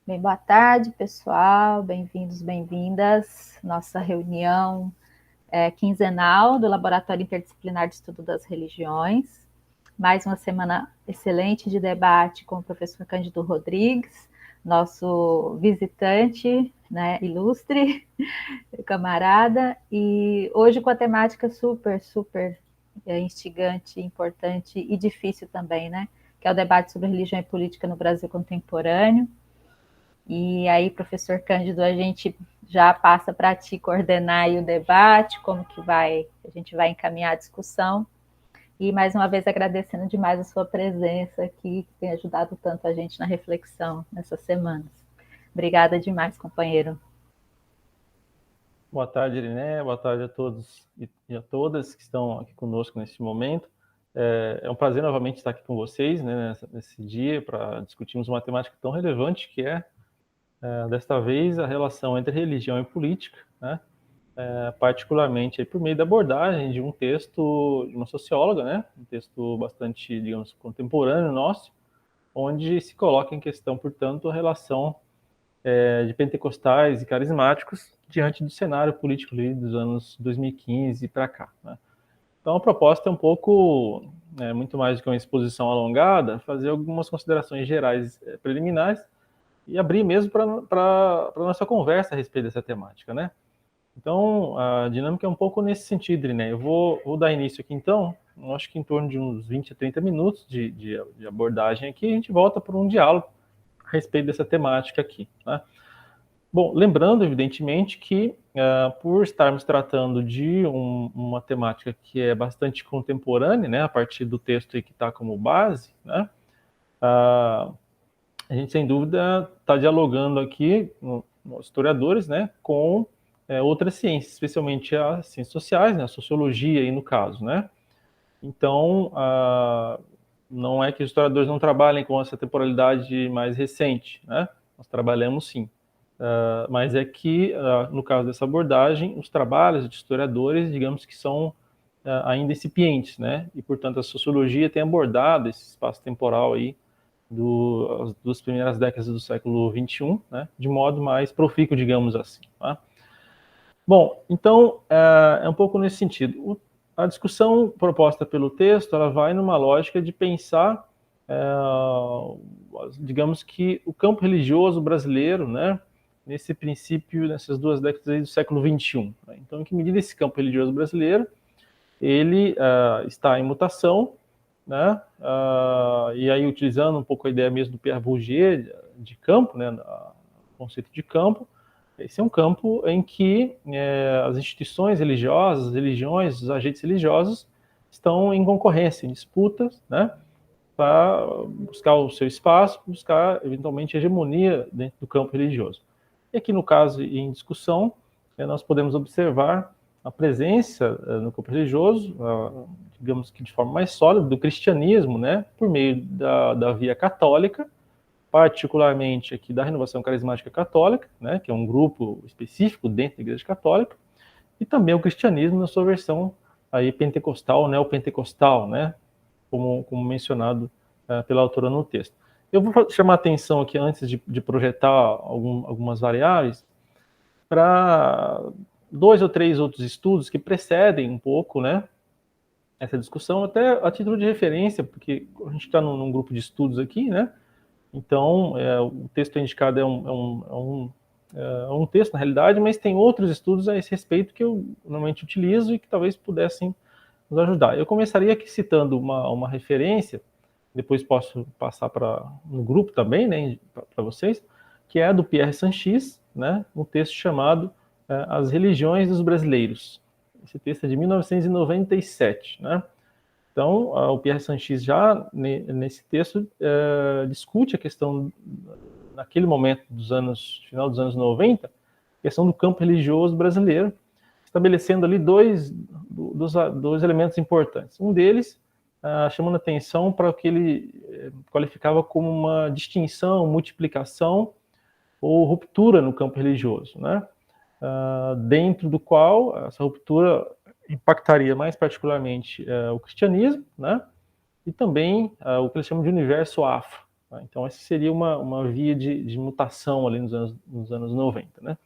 Bem, boa tarde, pessoal. Bem-vindos, bem-vindas. Nossa reunião quinzenal do Laboratório Interdisciplinar de Estudo das Religiões. Mais uma semana excelente de debate com o professor Cândido Rodrigues, nosso visitante, né, ilustre, camarada, e hoje com a temática super instigante, importante e difícil também, né, que é o debate sobre religião e política no Brasil contemporâneo. E aí, professor Cândido, a gente já passa para ti coordenar aí o debate, como que a gente vai encaminhar a discussão. E mais uma vez agradecendo demais a sua presença aqui, que tem ajudado tanto a gente na reflexão nessas semanas. Obrigada demais, companheiro. Boa tarde, Iriné. Boa tarde a todos e a todas que estão aqui conosco neste momento. É um prazer novamente estar aqui com vocês, né, nesse dia para discutirmos uma temática tão relevante que desta vez, a relação entre religião e política, né, particularmente aí por meio da abordagem de um texto de uma socióloga, né, um texto bastante, digamos, contemporâneo nosso, onde se coloca em questão, portanto, a relação de pentecostais e carismáticos diante do cenário político ali dos anos 2015 para cá, né? Então a proposta é um pouco, muito mais do que uma exposição alongada, fazer algumas considerações gerais preliminares e abrir mesmo para a nossa conversa a respeito dessa temática, né? Então a dinâmica é um pouco nesse sentido, né? Eu vou dar início aqui então, acho que em torno de uns 20 a 30 minutos de abordagem aqui, a gente volta para um diálogo a respeito dessa temática aqui, né? Bom, lembrando, evidentemente, que por estarmos tratando de uma temática que é bastante contemporânea, né, a partir do texto aí que está como base, né, a gente, sem dúvida, está dialogando aqui, nós historiadores, né, com outras ciências, especialmente as ciências sociais, né, a sociologia, aí no caso, né. Então, não é que os historiadores não trabalhem com essa temporalidade mais recente, né, nós trabalhamos sim. Mas é que, no caso dessa abordagem, os trabalhos de historiadores, digamos que são ainda incipientes, né? E, portanto, a sociologia tem abordado esse espaço temporal aí das duas primeiras décadas do século XXI, né? De modo mais profícuo, digamos assim. Tá? Bom, então, é um pouco nesse sentido. A discussão proposta pelo texto, ela vai numa lógica de pensar, digamos que o campo religioso brasileiro, né? Nesse princípio, nessas duas décadas do século XXI. Né? Então, em que medida esse campo religioso brasileiro, ele está em mutação, né? E aí utilizando um pouco a ideia mesmo do Pierre Bourdieu, de campo, né? O conceito de campo, esse é um campo em que as instituições religiosas, as religiões, os agentes religiosos estão em concorrência, em disputas, né? Para buscar o seu espaço, buscar eventualmente hegemonia dentro do campo religioso. E aqui no caso em discussão, nós podemos observar a presença no campo religioso, digamos que de forma mais sólida, do cristianismo, né, por meio da via católica, particularmente aqui da Renovação Carismática Católica, né, que é um grupo específico dentro da Igreja Católica, e também o cristianismo na sua versão aí pentecostal, neopentecostal, né, como mencionado pela autora no texto. Eu vou chamar a atenção aqui, antes de projetar algumas variáveis, para 2 ou 3 outros estudos que precedem um pouco, né, essa discussão, até a título de referência, porque a gente está num grupo de estudos aqui, né, então o texto indicado é um texto, na realidade, mas tem outros estudos a esse respeito que eu normalmente utilizo e que talvez pudessem nos ajudar. Eu começaria aqui citando uma referência, depois posso passar no grupo também, né, para vocês, que é a do Pierre Sanchis, né, um texto chamado As Religiões dos Brasileiros. Esse texto é de 1997, né? Então, o Pierre Sanchis já nesse texto discute a questão, naquele momento final dos anos 90, a questão do campo religioso brasileiro, estabelecendo ali dois elementos importantes. Um deles, chamando atenção para o que ele qualificava como uma distinção, multiplicação ou ruptura no campo religioso, né? Dentro do qual essa ruptura impactaria mais particularmente o cristianismo, né? E também o que eles chamam de universo afro, Tá? Então, essa seria uma via de mutação ali nos anos 90, né?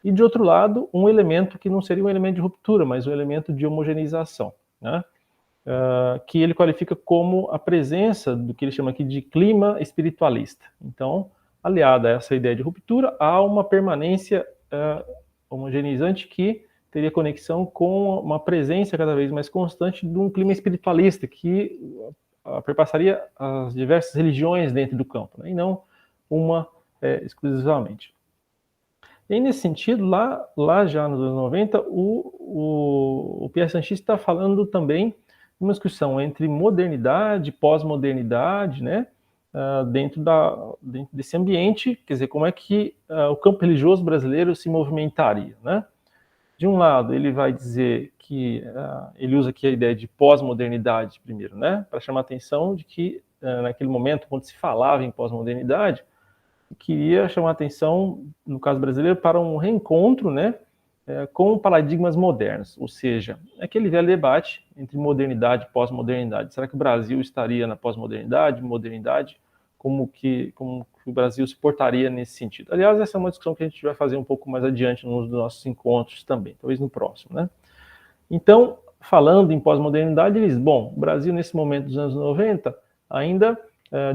E, de outro lado, um elemento que não seria um elemento de ruptura, mas um elemento de homogeneização, né? Que ele qualifica como a presença do que ele chama aqui de clima espiritualista. Então, aliada a essa ideia de ruptura, há uma permanência homogeneizante que teria conexão com uma presença cada vez mais constante de um clima espiritualista que perpassaria as diversas religiões dentro do campo, né? E não uma exclusivamente. E nesse sentido, lá já nos anos 90, o Pierre Sanchis está falando também de uma discussão entre modernidade e pós-modernidade, né? Dentro desse ambiente, quer dizer, como é que o campo religioso brasileiro se movimentaria, né? De um lado, ele vai dizer que ele usa aqui a ideia de pós-modernidade primeiro, né? Para chamar a atenção de que naquele momento, quando se falava em pós-modernidade, queria chamar a atenção, no caso brasileiro, para um reencontro, né, com paradigmas modernos, ou seja, aquele velho debate entre modernidade e pós-modernidade. Será que o Brasil estaria na pós-modernidade, modernidade? Como que o Brasil se portaria nesse sentido? Aliás, essa é uma discussão que a gente vai fazer um pouco mais adiante nos nossos encontros também, talvez no próximo, né? Então, falando em pós-modernidade, eles, bom, o Brasil nesse momento dos anos 90 ainda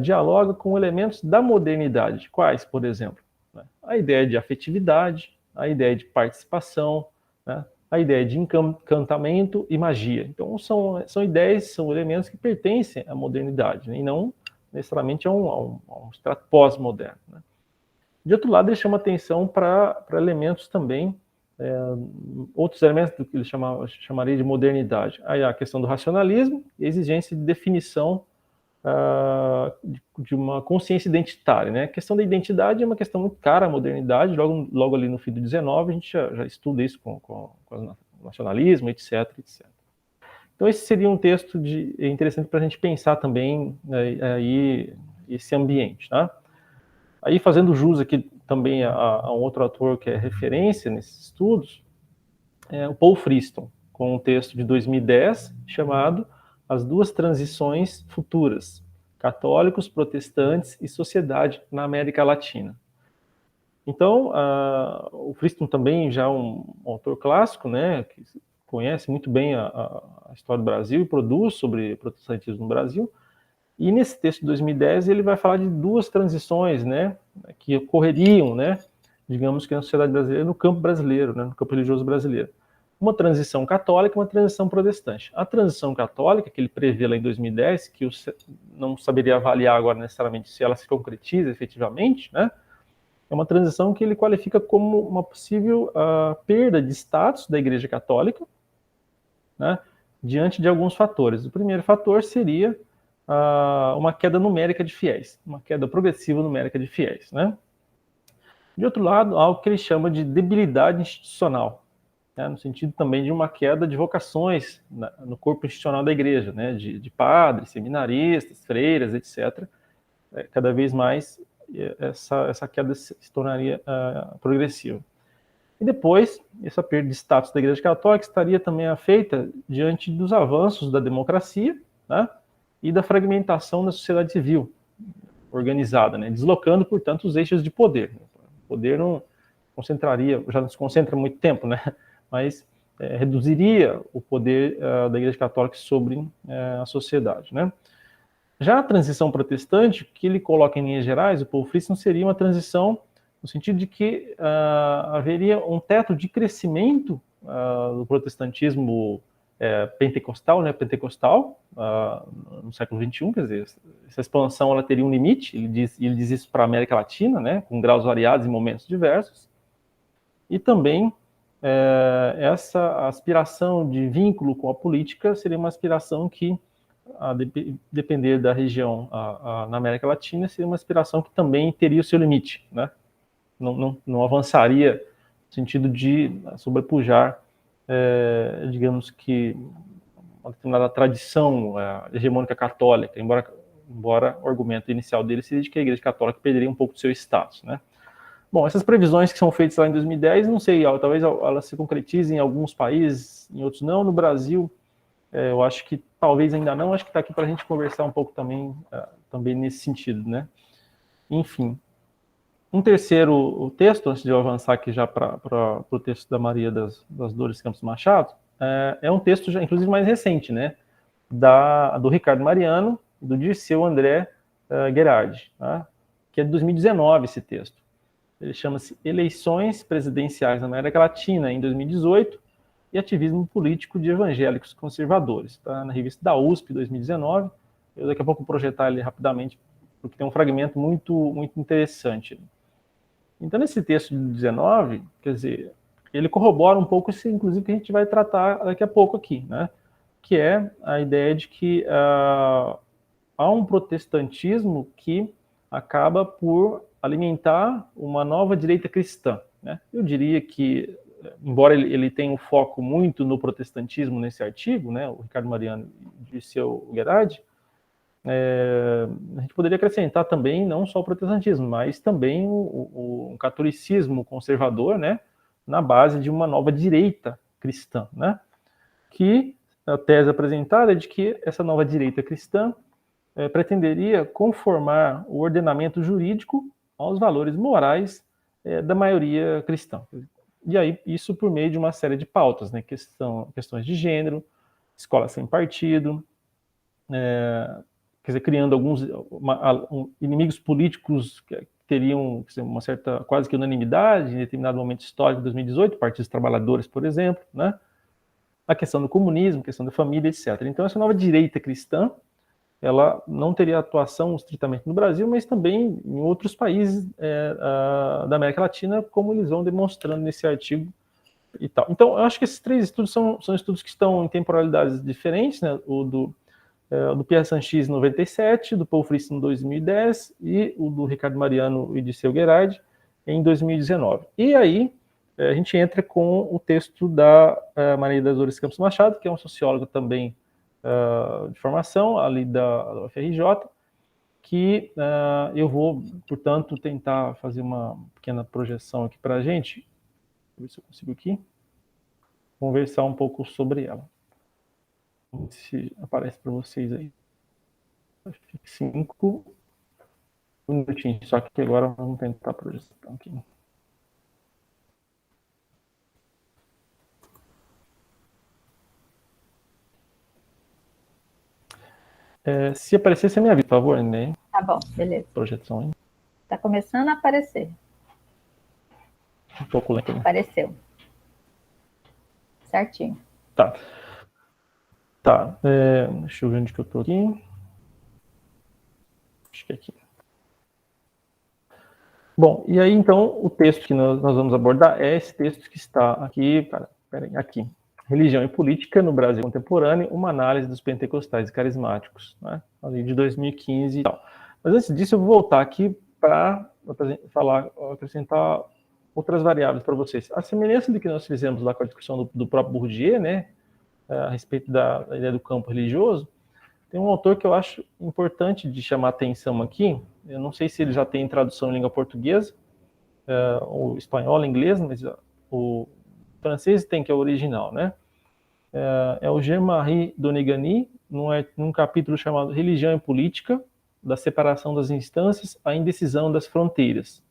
dialoga com elementos da modernidade. Quais, por exemplo? A ideia de afetividade, a ideia de participação, né? A ideia de encantamento e magia. Então, são ideias, são elementos que pertencem à modernidade, né? E não necessariamente a um extrato pós-moderno, né? De outro lado, ele chama atenção para elementos também, outros elementos do que ele chamaria de modernidade. Aí a questão do racionalismo e a exigência de definição de uma consciência identitária, né? A questão da identidade é uma questão muito cara à modernidade, logo ali no fim do 19 a gente já estuda isso com o nacionalismo, etc, etc. Então esse seria um texto interessante para a gente pensar também aí esse ambiente, tá? Aí fazendo jus aqui também a um outro autor que é referência nesses estudos, o Paul Friston, com um texto de 2010 chamado As Duas Transições Futuras, Católicos, Protestantes e Sociedade na América Latina. Então, o Friston também já é um autor clássico, né, que conhece muito bem a história do Brasil e produz sobre protestantismo no Brasil. E nesse texto de 2010 ele vai falar de duas transições, né, que ocorreriam, né, digamos que na sociedade brasileira, no campo brasileiro, né, no campo religioso brasileiro. Uma transição católica e uma transição protestante. A transição católica, que ele prevê lá em 2010, que eu não saberia avaliar agora necessariamente se ela se concretiza efetivamente, né, é uma transição que ele qualifica como uma possível perda de status da Igreja Católica, né, diante de alguns fatores. O primeiro fator seria uma queda numérica de fiéis, uma queda progressiva numérica de fiéis, né? De outro lado, algo que ele chama de debilidade institucional, né, no sentido também de uma queda de vocações no corpo institucional da igreja, né, de padres, seminaristas, freiras, etc. Cada vez mais essa queda se tornaria progressiva. E depois, essa perda de status da Igreja Católica estaria também feita diante dos avanços da democracia, né, e da fragmentação da sociedade civil organizada, né, deslocando, portanto, os eixos de poder. O poder não concentraria, já não se concentra há muito tempo, né, mas reduziria o poder da Igreja Católica sobre a sociedade, né. Já a transição protestante, que ele coloca em linhas gerais, o Paul Friston, seria uma transição no sentido de que haveria um teto de crescimento do protestantismo pentecostal, né, no século XXI, quer dizer, essa expansão ela teria um limite, ele diz isso para a América Latina, né, com graus variados em momentos diversos, e também essa aspiração de vínculo com a política seria uma aspiração que, a depender da região na América Latina, seria uma aspiração que também teria o seu limite, né? Não avançaria no sentido de sobrepujar, digamos que, uma determinada tradição hegemônica católica, embora o argumento inicial dele seja de que a Igreja Católica perderia um pouco do seu status, né? Bom, essas previsões que são feitas lá em 2010, não sei, talvez elas se concretizem em alguns países, em outros não. No Brasil, eu acho que talvez ainda não, acho que está aqui para a gente conversar um pouco também também nesse sentido, né? Enfim. Um terceiro texto, antes de eu avançar aqui já para o texto da Maria das Dores Campos Machado, é um texto, já, inclusive, mais recente, né? Do Ricardo Mariano e do Dirceu André Gherardi, tá? Que é de 2019 esse texto. Ele chama-se Eleições Presidenciais na América Latina em 2018 e Ativismo Político de Evangélicos Conservadores. Está na revista da USP, 2019. Eu daqui a pouco vou projetar ele rapidamente, porque tem um fragmento muito interessante. Então, nesse texto de 19, quer dizer, ele corrobora um pouco isso, inclusive, que a gente vai tratar daqui a pouco aqui, né? Que é a ideia de que há um protestantismo que acaba por alimentar uma nova direita cristã, né? Eu diria que, embora ele tenha um foco muito no protestantismo nesse artigo, né, o Ricardo Mariano e o seu Gherardi, a gente poderia acrescentar também não só o protestantismo, mas também o catolicismo conservador, né, na base de uma nova direita cristã, né, que a tese apresentada é de que essa nova direita cristã pretenderia conformar o ordenamento jurídico aos valores morais da maioria cristã. E aí, isso por meio de uma série de pautas, né, questões de gênero, escola sem partido, quer dizer, criando alguns inimigos políticos que teriam uma certa, quase que unanimidade em determinado momento histórico, 2018, partidos trabalhadores, por exemplo, né? A questão do comunismo, a questão da família, etc. Então, essa nova direita cristã, ela não teria atuação estritamente no Brasil, mas também em outros países da América Latina, como eles vão demonstrando nesse artigo e tal. Então, eu acho que esses três estudos são estudos que estão em temporalidades diferentes, né? O do Pierre Sanchis, em 97, do Paul Fritz, em 2010, e o do Ricardo Mariano e de Dirceu Gherardi, em 2019. E aí, a gente entra com o texto da Maria das Dores Campos Machado, que é um sociólogo também de formação, ali da UFRJ, que eu vou, portanto, tentar fazer uma pequena projeção aqui para a gente. Deixa eu ver se eu consigo aqui. Conversar um pouco sobre ela. Se aparece para vocês aí. 5 minutinhos, só que agora vamos tentar a projeção aqui. Se aparecer, você me avisa, por favor, né? Tá bom, beleza. Projeção aí. Tá começando a aparecer. Um pouco lento. Apareceu. Certinho. Tá. Deixa eu ver onde que eu tô aqui. Acho que é aqui. Bom, e aí então o texto que nós vamos abordar é esse texto que está aqui, aqui. Religião e Política no Brasil Contemporâneo, uma análise dos pentecostais e carismáticos, né? Ali de 2015 e tal. Mas antes disso eu vou voltar aqui para acrescentar outras variáveis para vocês. A semelhança do que nós fizemos lá com a discussão do próprio Bourdieu, né, a respeito da ideia do campo religioso, tem um autor que eu acho importante de chamar a atenção aqui. Eu não sei se ele já tem tradução em língua portuguesa, ou espanhol, inglês, mas o francês tem, que é o original, né? É o Jean-Marie Donegani, num capítulo chamado Religião e Política, da separação das instâncias à indecisão das fronteiras.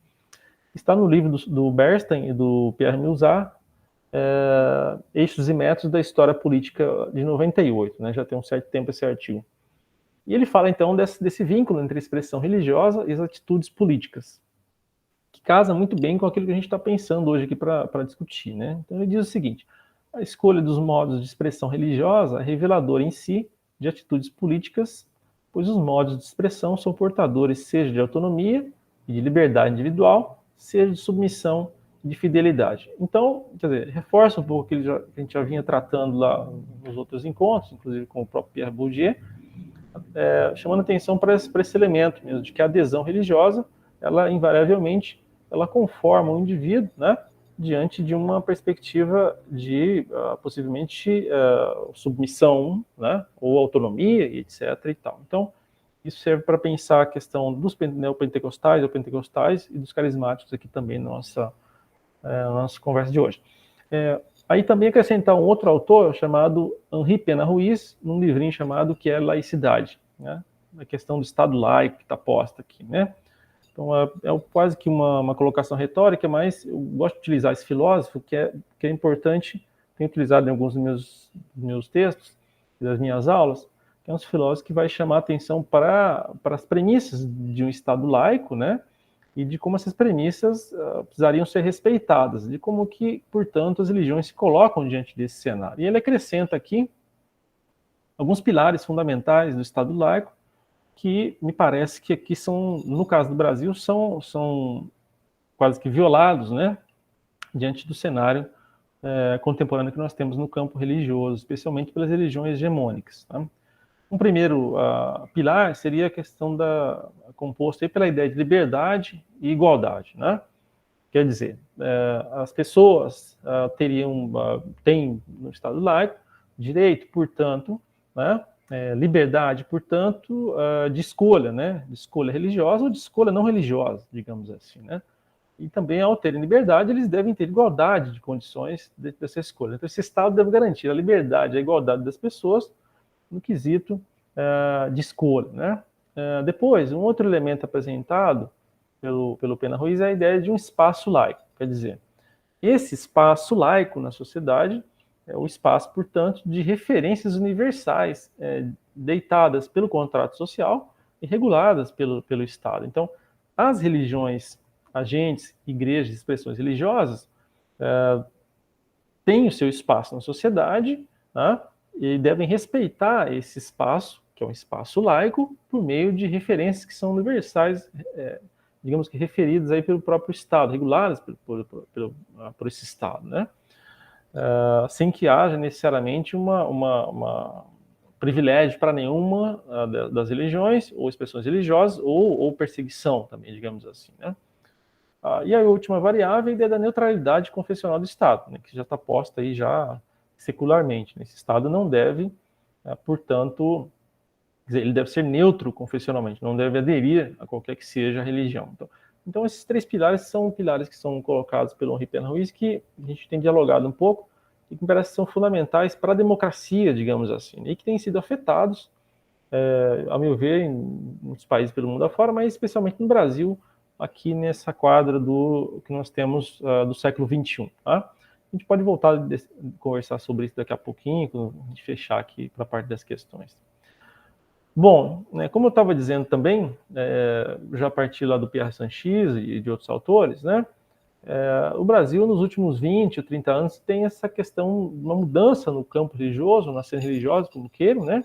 Está no livro do Bernstein e do Pierre Musat, Eixos e Métodos da História Política de 98, né? Já tem um certo tempo esse artigo. E ele fala, então, desse vínculo entre a expressão religiosa e as atitudes políticas, que casa muito bem com aquilo que a gente está pensando hoje aqui para discutir, né? Então ele diz o seguinte: a escolha dos modos de expressão religiosa é reveladora em si de atitudes políticas, pois os modos de expressão são portadores seja de autonomia e de liberdade individual, seja de submissão e de fidelidade. Então, quer dizer, reforça um pouco aquilo que a gente já vinha tratando lá nos outros encontros, inclusive com o próprio Pierre Bourdieu, chamando atenção para esse elemento mesmo, de que a adesão religiosa, ela invariavelmente, ela conforma o indivíduo, né, diante de uma perspectiva de, possivelmente, submissão, né, ou autonomia, etc. e tal. Então, isso serve para pensar a questão dos neopentecostais ou pentecostais e dos carismáticos aqui também na nossa conversa de hoje. Aí também acrescentar um outro autor chamado Henri Pena Ruiz, num livrinho chamado Que é Laicidade, né? a questão do Estado laico que está posta aqui, né? Então, quase que uma colocação retórica, mas eu gosto de utilizar esse filósofo, que é importante, tenho utilizado em alguns dos meus textos, das minhas aulas, que é um filósofo que vai chamar a atenção para as premissas de um Estado laico, né? E de como essas premissas precisariam ser respeitadas, de como que, portanto, as religiões se colocam diante desse cenário. E ele acrescenta aqui alguns pilares fundamentais do Estado laico, que me parece que aqui são, no caso do Brasil, são quase que violados, né, diante do cenário contemporâneo que nós temos no campo religioso, especialmente pelas religiões hegemônicas. Tá? Um primeiro pilar seria a questão composta aí pela ideia de liberdade e igualdade, né? Quer dizer, as pessoas têm no Estado laico direito, portanto, né, liberdade, portanto, de escolha, né, de escolha religiosa ou de escolha não religiosa, digamos assim, né? E também, ao terem liberdade, eles devem ter igualdade de condições dessa escolha. Então, esse Estado deve garantir a liberdade e a igualdade das pessoas no quesito de escolha, né? Depois, um outro elemento apresentado pelo Pena Ruiz é a ideia de um espaço laico. Quer dizer, esse espaço laico na sociedade é o espaço, portanto, de referências universais deitadas pelo contrato social e reguladas pelo Estado. Então, as religiões, agentes, igrejas, expressões religiosas têm o seu espaço na sociedade, né, e devem respeitar esse espaço, que é um espaço laico, por meio de referências que são universais, digamos que referidas aí pelo próprio Estado, reguladas por esse Estado, né? Sem que haja necessariamente uma privilégio para nenhuma das religiões, ou expressões religiosas, ou perseguição também, digamos assim, né? E a última variável é a ideia da neutralidade confessional do Estado, né, que já está posta aí já secularmente. Né? Esse Estado não deve, portanto, quer dizer, ele deve ser neutro confessionalmente, não deve aderir a qualquer que seja a religião. Então esses três pilares são pilares que são colocados pelo Henri Pena Ruiz, que a gente tem dialogado um pouco, e que me parece que são fundamentais para a democracia, digamos assim, e que têm sido afetados, a meu ver, em muitos países pelo mundo afora, mas especialmente no Brasil, aqui nessa quadra do que nós temos do século XXI. Tá? A gente pode voltar a conversar sobre isso daqui a pouquinho, quando a gente fechar aqui para a parte das questões. Bom, né, como eu estava dizendo também, já a partir lá do Pierre Sanchis e de outros autores, né, o Brasil nos últimos 20 ou 30 anos tem essa questão, uma mudança no campo religioso, na cena religiosa, como queiram, né,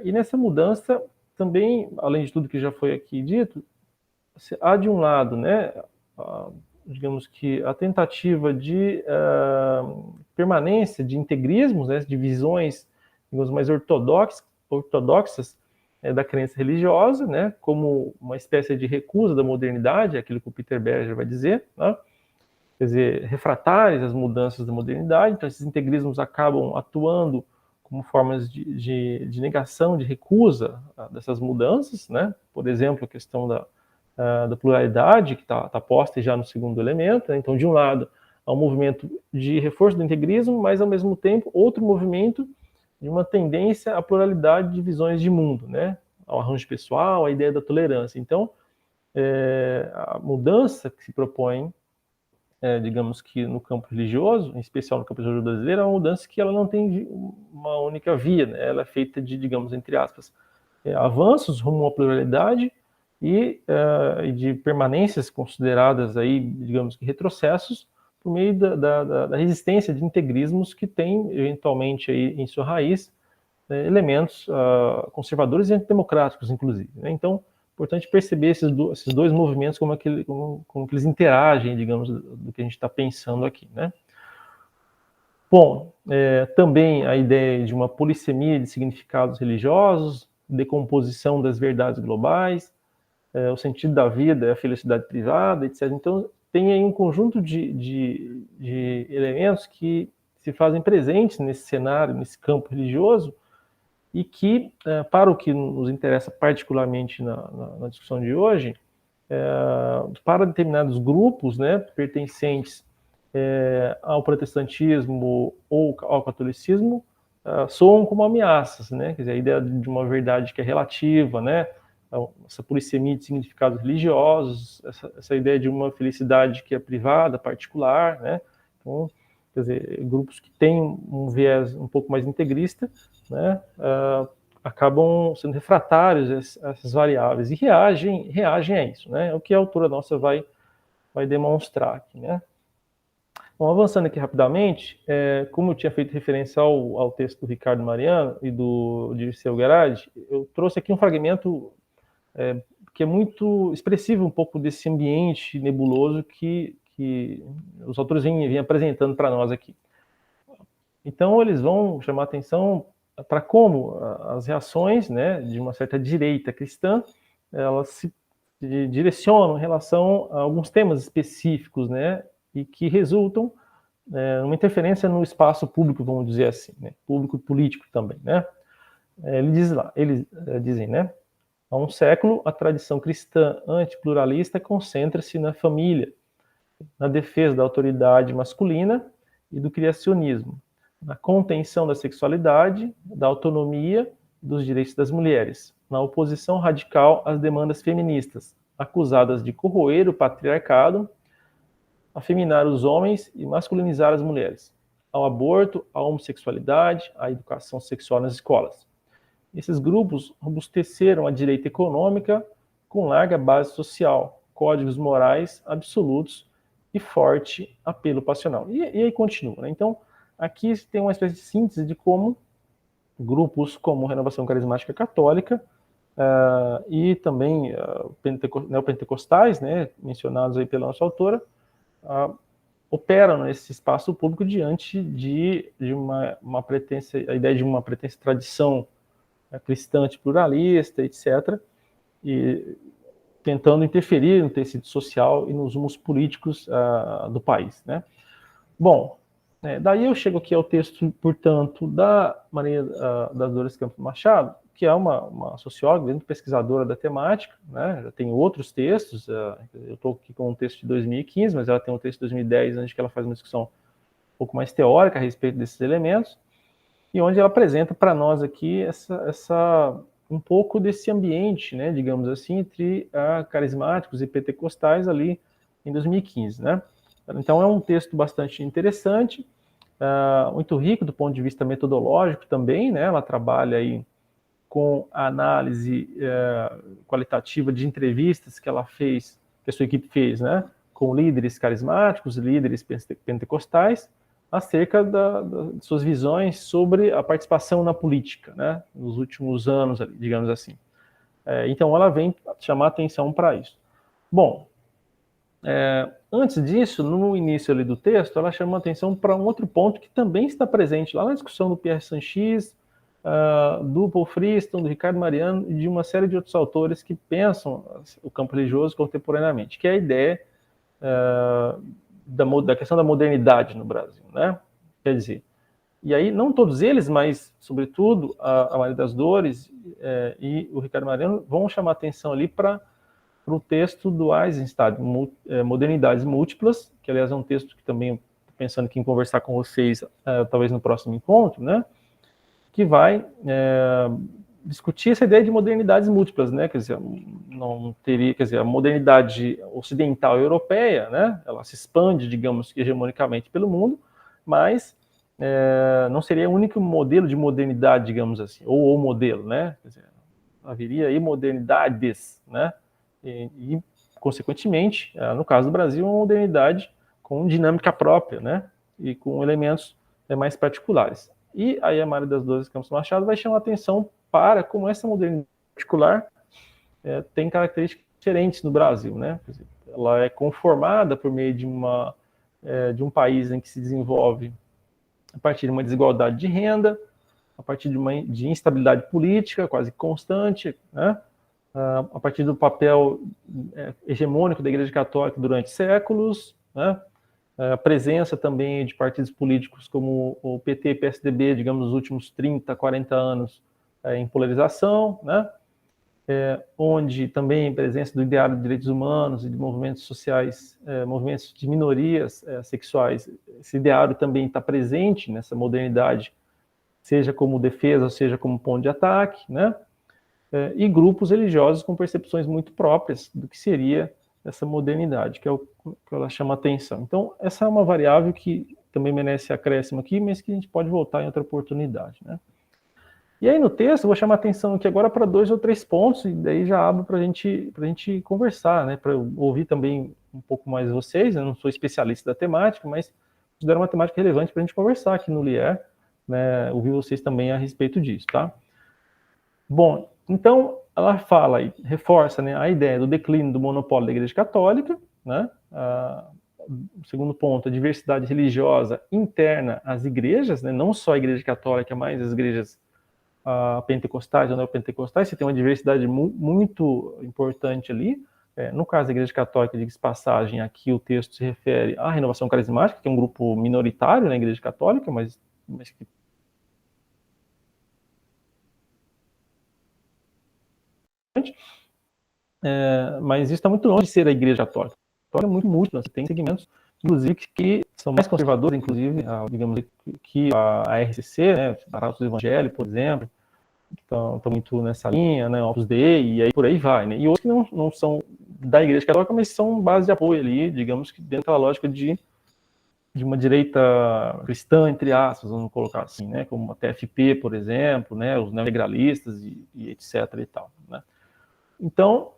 e nessa mudança também, além de tudo que já foi aqui dito, há de um lado, né, digamos que a tentativa de permanência de integrismos, né, de visões, digamos, mais ortodoxas da crença religiosa, né, como uma espécie de recusa da modernidade, aquilo que o Peter Berger vai dizer, né, quer dizer, refratários às mudanças da modernidade. Então esses integrismos acabam atuando como formas de negação, de recusa dessas mudanças, né, por exemplo, a questão da pluralidade, que está posta já no segundo elemento. Né? Então, de um lado, há um movimento de reforço do integrismo, mas, ao mesmo tempo, outro movimento de uma tendência à pluralidade de visões de mundo, né? Ao arranjo pessoal, à ideia da tolerância. Então, a mudança que se propõe, digamos que no campo religioso, em especial no campo religioso brasileiro, é uma mudança que ela não tem uma única via, né? Ela é feita de, digamos, entre aspas, avanços rumo a uma pluralidade, e de permanências consideradas aí, digamos que retrocessos, por meio da resistência de integrismos que tem, eventualmente, aí, em sua raiz, elementos conservadores e antidemocráticos, inclusive. Né? Então, é importante perceber esses dois movimentos, como que eles interagem, digamos, do que a gente está pensando aqui. Né? Bom, também a ideia de uma polissemia de significados religiosos, decomposição das verdades globais, o sentido da vida, a felicidade privada, etc. Então, tem aí um conjunto de elementos que se fazem presentes nesse cenário, nesse campo religioso, e que, para o que nos interessa particularmente na discussão de hoje, para determinados grupos, né, pertencentes ao protestantismo ou ao catolicismo, soam como ameaças, né? Quer dizer, a ideia de uma verdade que é relativa, né? Essa polissemia de significados religiosos, essa ideia de uma felicidade que é privada, particular, né? Então, quer dizer, grupos que têm um viés um pouco mais integrista, né? Acabam sendo refratários a essas variáveis e reagem a isso, né? É o que a autora nossa vai demonstrar aqui, né? Bom, avançando aqui rapidamente, como eu tinha feito referência ao texto do Ricardo Mariano e do Dirceu Gerardi, eu trouxe aqui um fragmento que é muito expressivo um pouco desse ambiente nebuloso que os autores vêm apresentando para nós aqui. Então, eles vão chamar atenção para como as reações, né, de uma certa direita cristã, elas se direcionam em relação a alguns temas específicos, né, e que resultam uma interferência no espaço público, vamos dizer assim, né, público e político também, né. Eles dizem, né, há um século a tradição cristã antipluralista concentra-se na família, na defesa da autoridade masculina e do criacionismo, na contenção da sexualidade, da autonomia e dos direitos das mulheres, na oposição radical às demandas feministas, acusadas de corroer o patriarcado, afeminar os homens e masculinizar as mulheres, ao aborto, à homossexualidade, à educação sexual nas escolas. Esses grupos robusteceram a direita econômica com larga base social, códigos morais absolutos e forte apelo passional. E aí continua, né? Então, aqui tem uma espécie de síntese de como grupos como Renovação Carismática Católica e também neopentecostais, né, mencionados aí pela nossa autora, operam nesse espaço público diante de uma pretensa, a ideia de uma pretensa tradição cristã pluralista, etc., e tentando interferir no tecido social e nos rumos políticos do país, né? Bom, daí eu chego aqui ao texto, portanto, da Maria das Dores Campos Machado, que é uma socióloga, grande pesquisadora da temática, né? Já tem outros textos, eu estou aqui com um texto de 2015, mas ela tem um texto de 2010, onde ela faz uma discussão um pouco mais teórica a respeito desses elementos, e onde ela apresenta para nós aqui um pouco desse ambiente, né, digamos assim, entre carismáticos e pentecostais ali em 2015, né? Então é um texto bastante interessante, muito rico do ponto de vista metodológico também, né? Ela trabalha aí com a análise qualitativa de entrevistas que ela fez, que a sua equipe fez, né, com líderes carismáticos, líderes pentecostais, acerca de suas visões sobre a participação na política, né, nos últimos anos, digamos assim. Então, ela vem chamar atenção para isso. Bom, antes disso, no início ali do texto, ela chama atenção para um outro ponto que também está presente lá na discussão do Pierre Sanchis, do Paul Friston, do Ricardo Mariano e de uma série de outros autores que pensam o campo religioso contemporaneamente, que é a ideia da questão da modernidade no Brasil, né? Quer dizer, e aí não todos eles, mas sobretudo a Maria das Dores e o Ricardo Mariano vão chamar atenção ali para o texto do Eisenstadt, Modernidades Múltiplas, que aliás é um texto que também estou pensando aqui em conversar com vocês, talvez no próximo encontro, né? Que vai discutir essa ideia de modernidades múltiplas, né? Quer dizer, não teria, quer dizer, a modernidade ocidental e europeia, né? Ela se expande, digamos, hegemonicamente pelo mundo, mas não seria o único modelo de modernidade, digamos assim, ou o modelo, né? Quer dizer, haveria aí modernidades, né? E consequentemente, no caso do Brasil, uma modernidade com dinâmica própria, né? E com elementos mais particulares. E aí a Maria das Dores Campos Machado vai chamar atenção para como essa modernidade particular tem características diferentes no Brasil, né? Quer dizer, ela é conformada por meio de um país em que se desenvolve a partir de uma desigualdade de renda, a partir de instabilidade política quase constante, né? A partir do papel hegemônico da Igreja Católica durante séculos, né? A presença também de partidos políticos como o PT e PSDB, digamos, nos últimos 30, 40 anos em polarização, né? Onde também a presença do ideário de direitos humanos e de movimentos sociais, movimentos de minorias sexuais, esse ideário também está presente nessa modernidade seja como defesa, seja como ponto de ataque, né? E grupos religiosos com percepções muito próprias do que seria essa modernidade, que é o que ela chama atenção. Então, essa é uma variável que também merece acréscimo aqui, mas que a gente pode voltar em outra oportunidade, né? E aí no texto eu vou chamar atenção aqui agora para 2 ou 3 pontos, e daí já abro para a gente conversar, né? Para eu ouvir também um pouco mais vocês. Eu não sou especialista da temática, mas considero uma temática relevante para a gente conversar aqui no LIER, né? Ouvir vocês também a respeito disso, tá? Bom, então ela fala e reforça, né, a ideia do declínio do monopólio da Igreja Católica, né? O segundo ponto, a diversidade religiosa interna às igrejas, né? Não só a Igreja Católica, mas as igrejas pentecostais ou neopentecostais. Você tem uma diversidade muito importante ali. No caso da Igreja Católica, diga-se passagem, aqui o texto se refere à renovação carismática, que é um grupo minoritário na Igreja Católica, mas que mas isso está muito longe de ser a Igreja Católica. A Católica é muito múltipla, você tem segmentos, inclusive, que são mais conservadores, inclusive, digamos, que a RCC, né, Arautos do Evangelho, por exemplo, estão muito nessa linha, né, Opus Dei, e aí por aí vai, né? E outros que não são da Igreja Católica, mas são base de apoio ali, digamos que dentro da lógica de uma direita cristã, entre aspas, vamos colocar assim, né, como a TFP, por exemplo, né, os neointegralistas e etc. e tal, né? Então,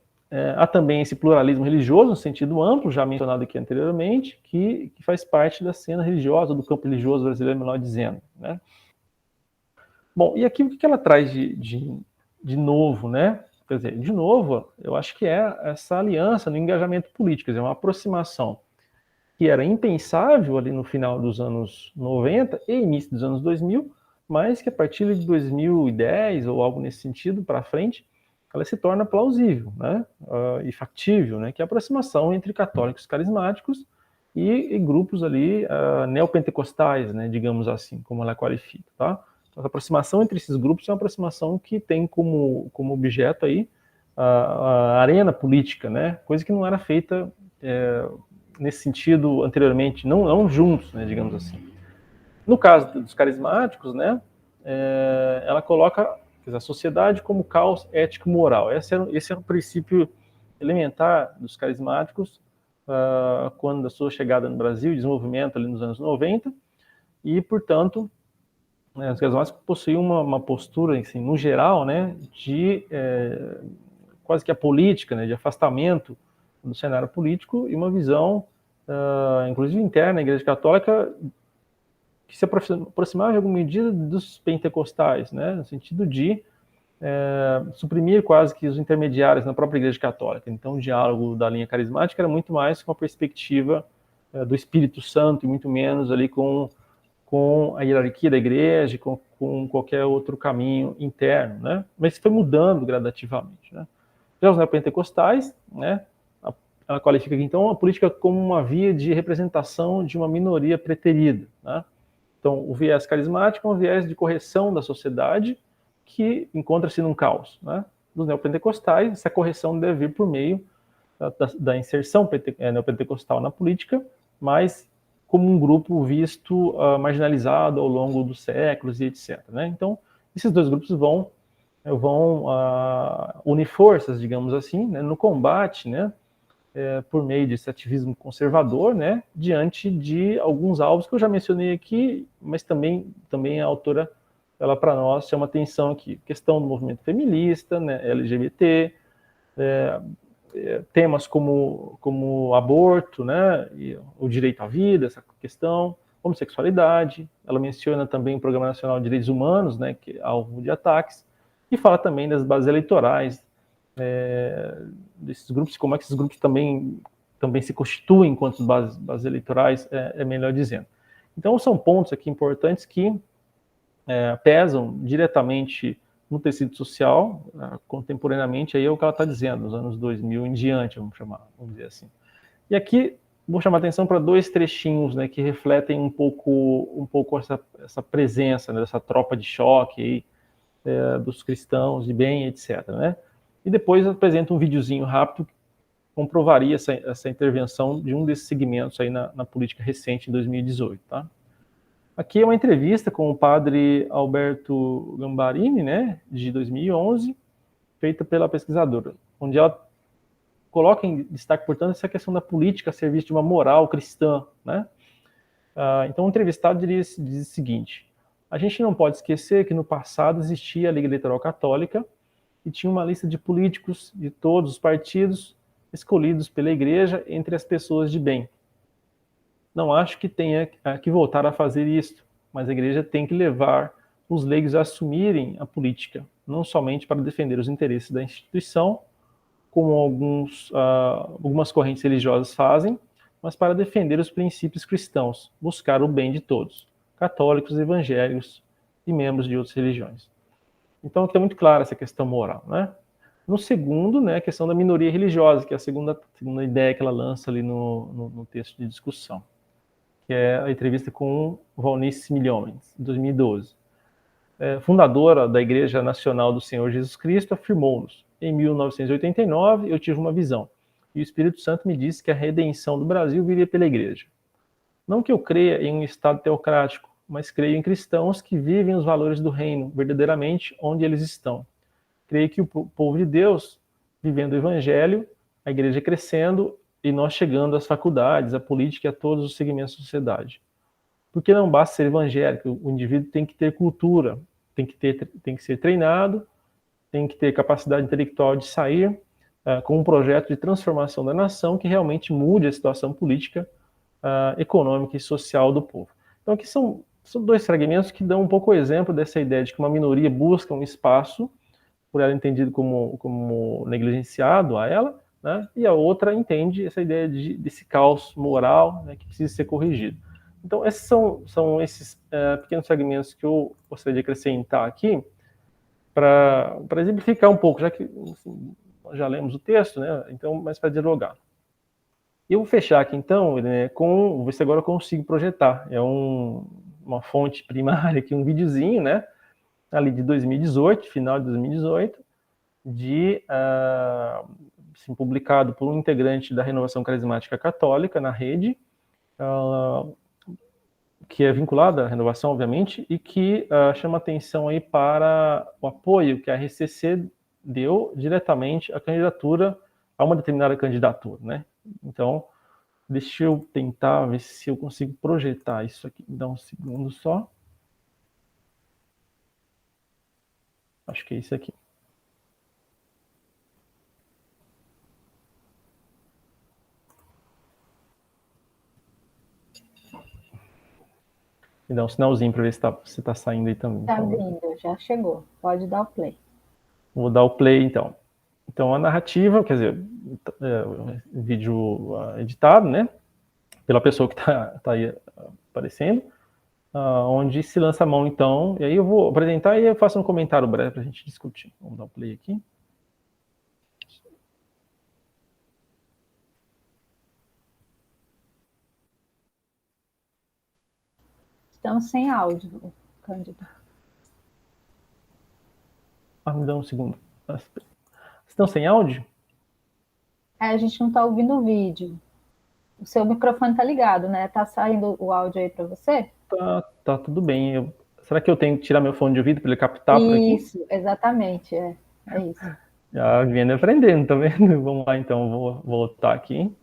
há também esse pluralismo religioso, no sentido amplo, já mencionado aqui anteriormente, que faz parte da cena religiosa, do campo religioso brasileiro, melhor dizendo, né? Bom, e aqui o que ela traz de novo, né? Quer dizer, de novo, eu acho que é essa aliança no engajamento político, quer dizer, uma aproximação que era impensável ali no final dos anos 90 e início dos anos 2000, mas que a partir de 2010 ou algo nesse sentido para frente, ela se torna plausível, né? E factível, né? Que é a aproximação entre católicos carismáticos e grupos ali neopentecostais, né? Digamos assim, como ela qualifica, tá? Então, a aproximação entre esses grupos é uma aproximação que tem como objeto aí a arena política, né? Coisa que não era feita nesse sentido anteriormente, não juntos, né? Digamos assim. No caso dos carismáticos, né? Ela coloca a sociedade como caos ético-moral. Esse é um princípio elementar dos carismáticos quando da sua chegada no Brasil, desenvolvimento ali nos anos 90, e, portanto, os carismáticos possuíam uma postura, assim, no geral, né, de quase que a política, né, de afastamento do cenário político e uma visão, inclusive interna, da Igreja Católica, que se aproximava em alguma medida dos pentecostais, né, no sentido de suprimir quase que os intermediários na própria Igreja Católica. Então, o diálogo da linha carismática era muito mais com a perspectiva do Espírito Santo e muito menos ali com a hierarquia da Igreja, com qualquer outro caminho interno, né? Mas foi mudando gradativamente, né? Já os neopentecostais, né? Ela qualifica aqui, então, a política como uma via de representação de uma minoria preterida, né? Então, o viés carismático é um viés de correção da sociedade que encontra-se num caos, né? Dos neopentecostais, essa correção deve vir por meio da inserção neopentecostal na política, mas como um grupo visto marginalizado ao longo dos séculos e etc. Né? Então, esses dois grupos vão unir forças, digamos assim, né, no combate, né, por meio desse ativismo conservador, né, diante de alguns alvos que eu já mencionei aqui, mas também a autora, ela para nós chama atenção aqui, questão do movimento feminista, né, LGBT, temas como aborto, né, e o direito à vida, essa questão, homossexualidade. Ela menciona também o Programa Nacional de Direitos Humanos, né, que é alvo de ataques, e fala também das bases eleitorais desses grupos, como é que esses grupos também se constituem enquanto bases eleitorais, melhor dizendo. Então, são pontos aqui importantes que pesam diretamente no tecido social, contemporaneamente, aí é o que ela está dizendo, nos anos 2000 em diante, vamos dizer assim. E aqui, vou chamar a atenção para 2 trechinhos, né, que refletem um pouco essa presença, né, dessa tropa de choque aí, dos cristãos de bem, etc. Né? E depois apresenta um videozinho rápido que comprovaria essa intervenção de um desses segmentos aí na política recente, em 2018. Tá? Aqui é uma entrevista com o padre Alberto Gambarini, né, de 2011, feita pela pesquisadora, onde ela coloca em destaque, portanto, essa questão da política a serviço de uma moral cristã, né? Então, o entrevistado diz o seguinte: a gente não pode esquecer que no passado existia a Liga Eleitoral Católica e tinha uma lista de políticos de todos os partidos escolhidos pela Igreja entre as pessoas de bem. Não acho que tenha que voltar a fazer isso, mas a Igreja tem que levar os leigos a assumirem a política, não somente para defender os interesses da instituição, como algumas correntes religiosas fazem, mas para defender os princípios cristãos, buscar o bem de todos, católicos, evangélicos e membros de outras religiões. Então, está muito clara essa questão moral, né? No segundo, né, a questão da minoria religiosa, que é a segunda ideia que ela lança ali no texto de discussão, que é a entrevista com Valnice Milhomens, em 2012. Fundadora da Igreja Nacional do Senhor Jesus Cristo, afirmou-nos: em 1989 eu tive uma visão, e o Espírito Santo me disse que a redenção do Brasil viria pela Igreja. Não que eu creia em um Estado teocrático, mas creio em cristãos que vivem os valores do reino verdadeiramente onde eles estão. Creio que o povo de Deus, vivendo o Evangelho, a Igreja crescendo e nós chegando às faculdades, à política e a todos os segmentos da sociedade. Porque não basta ser evangélico, o indivíduo tem que ter cultura, tem que ser treinado, tem que ter capacidade intelectual de sair com um projeto de transformação da nação que realmente mude a situação política, econômica e social do povo. Então aqui são dois fragmentos que dão um pouco o exemplo dessa ideia de que uma minoria busca um espaço, por ela entendido como negligenciado a ela, né? E a outra entende essa ideia desse caos moral, né, que precisa ser corrigido. Então, esses são esses pequenos fragmentos que eu gostaria de acrescentar aqui para exemplificar um pouco, já que assim, nós já lemos o texto, né? Então, mas para dialogar. Eu vou fechar aqui, então, né, vou ver se agora eu consigo projetar. É uma fonte primária aqui, um videozinho, né? Ali de 2018, final de 2018, assim, publicado por um integrante da Renovação Carismática Católica na rede, que é vinculada à renovação, obviamente, e que chama atenção aí para o apoio que a RCC deu diretamente à candidatura, a uma determinada candidatura, né? Então, deixa eu tentar ver se eu consigo projetar isso aqui. Dá um segundo só. Acho que é isso aqui. Me dá um sinalzinho para ver se tá saindo aí também. Tá vindo, já chegou. Pode dar o play. Vou dar o play, então. Então, a narrativa, quer dizer, vídeo editado, né? Pela pessoa que tá aí aparecendo, onde se lança a mão, então, e aí eu vou apresentar e eu faço um comentário breve para a gente discutir. Vamos dar o play aqui. Estamos sem áudio, Cândido. Me dá um segundo. Estão sem áudio? A gente não está ouvindo o vídeo. O seu microfone tá ligado, né? Tá saindo o áudio aí para você? Tá tudo bem. Será que eu tenho que tirar meu fone de ouvido para ele captar por aqui? Isso, exatamente, é isso. Já vindo aprendendo, tá vendo? Vamos lá, então, vou voltar aqui.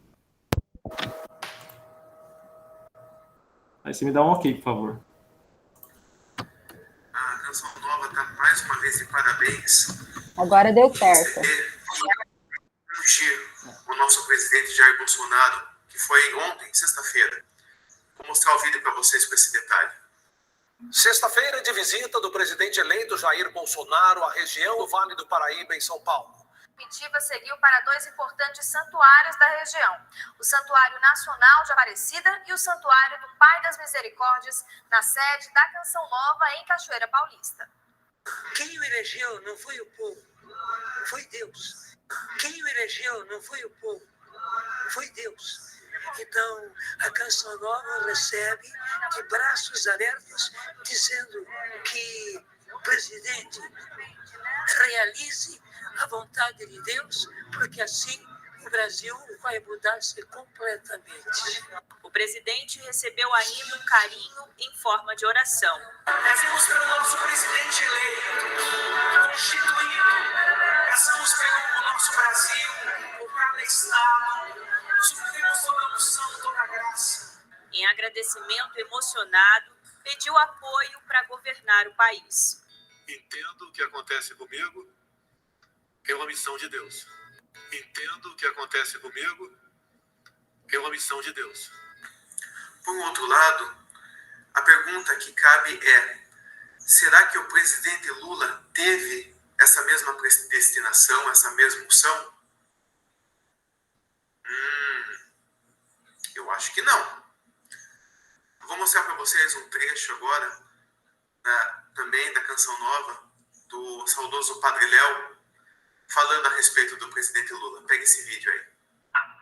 Aí você me dá um ok, por favor. A Canção Nova está mais uma vez de parabéns. Agora deu certo. O nosso presidente Jair Bolsonaro, que foi ontem, sexta-feira. Vou mostrar o vídeo para vocês com esse detalhe. Sexta-feira de visita do presidente eleito Jair Bolsonaro à região do Vale do Paraíba, em São Paulo. A comitiva seguiu para dois importantes santuários da região: o Santuário Nacional de Aparecida e o Santuário do Pai das Misericórdias, na sede da Canção Nova, em Cachoeira Paulista. Quem o elegeu não foi o povo, foi Deus. Quem o elegeu não foi o povo, foi Deus. Então, a Canção Nova recebe de braços abertos, dizendo que o presidente realize a vontade de Deus, porque assim o Brasil vai mudar-se completamente. O presidente recebeu ainda um carinho em forma de oração. Rezemos pelo nosso presidente eleito, constituído. Rezamos pelo nosso Brasil, por cada estado. Suplicamos toda a unção, toda a graça. Em agradecimento emocionado, pediu apoio para governar o país. Entendo o que acontece comigo é uma missão de Deus. Entendo o que acontece comigo é uma missão de Deus. Por outro lado, a pergunta que cabe é: será que o presidente Lula teve essa mesma predestinação, essa mesma unção? Eu acho que não. Vou mostrar para vocês um trecho agora, também da Canção Nova, do saudoso Padre Léo, falando a respeito do presidente Lula. Pega esse vídeo aí.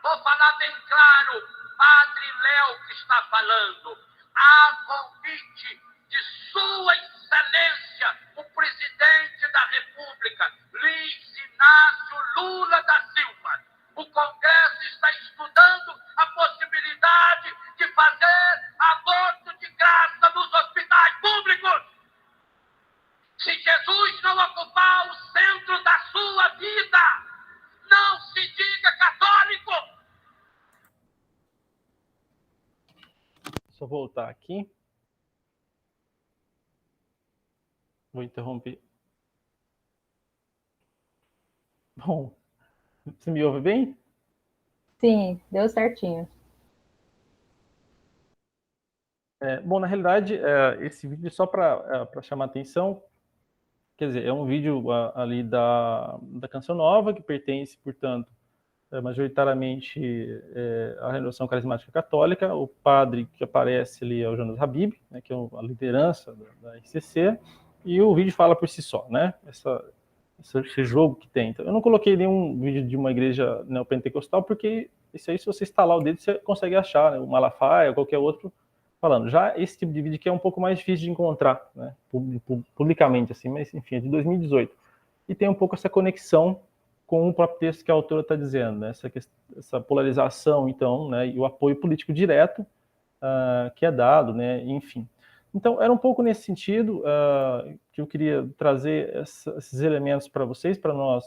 Vou falar bem claro, Padre Léo que está falando. A convite de Sua Excelência, o Presidente da República, Luiz Inácio Lula da Silva. O Congresso está estudando a possibilidade de fazer aborto de graça nos hospitais públicos. Se Jesus não ocupar o centro da sua vida, não se diga católico. Deixa eu voltar aqui. Vou interromper. Bom, você me ouve bem? Sim, deu certinho. Bom, na realidade, esse vídeo é só para chamar atenção. Quer dizer, é um vídeo ali da Canção Nova, que pertence, portanto, majoritariamente à Renovação Carismática Católica. O padre que aparece ali é o Jonas Habib, né, que é a liderança da RCC, e o vídeo fala por si só, né? Esse jogo que tem. Então, eu não coloquei nenhum vídeo de uma igreja neopentecostal, porque isso aí, se você instalar o dedo, você consegue achar, né? O Malafaia ou qualquer outro falando. Já esse tipo de vídeo que é um pouco mais difícil de encontrar, né? Publicamente, assim, mas enfim, é de 2018. E tem um pouco essa conexão com o próprio texto que a autora está dizendo, né? Essa polarização, então, né? E o apoio político direto que é dado, né? Enfim. Então, era um pouco nesse sentido que eu queria trazer esses elementos para vocês, para nós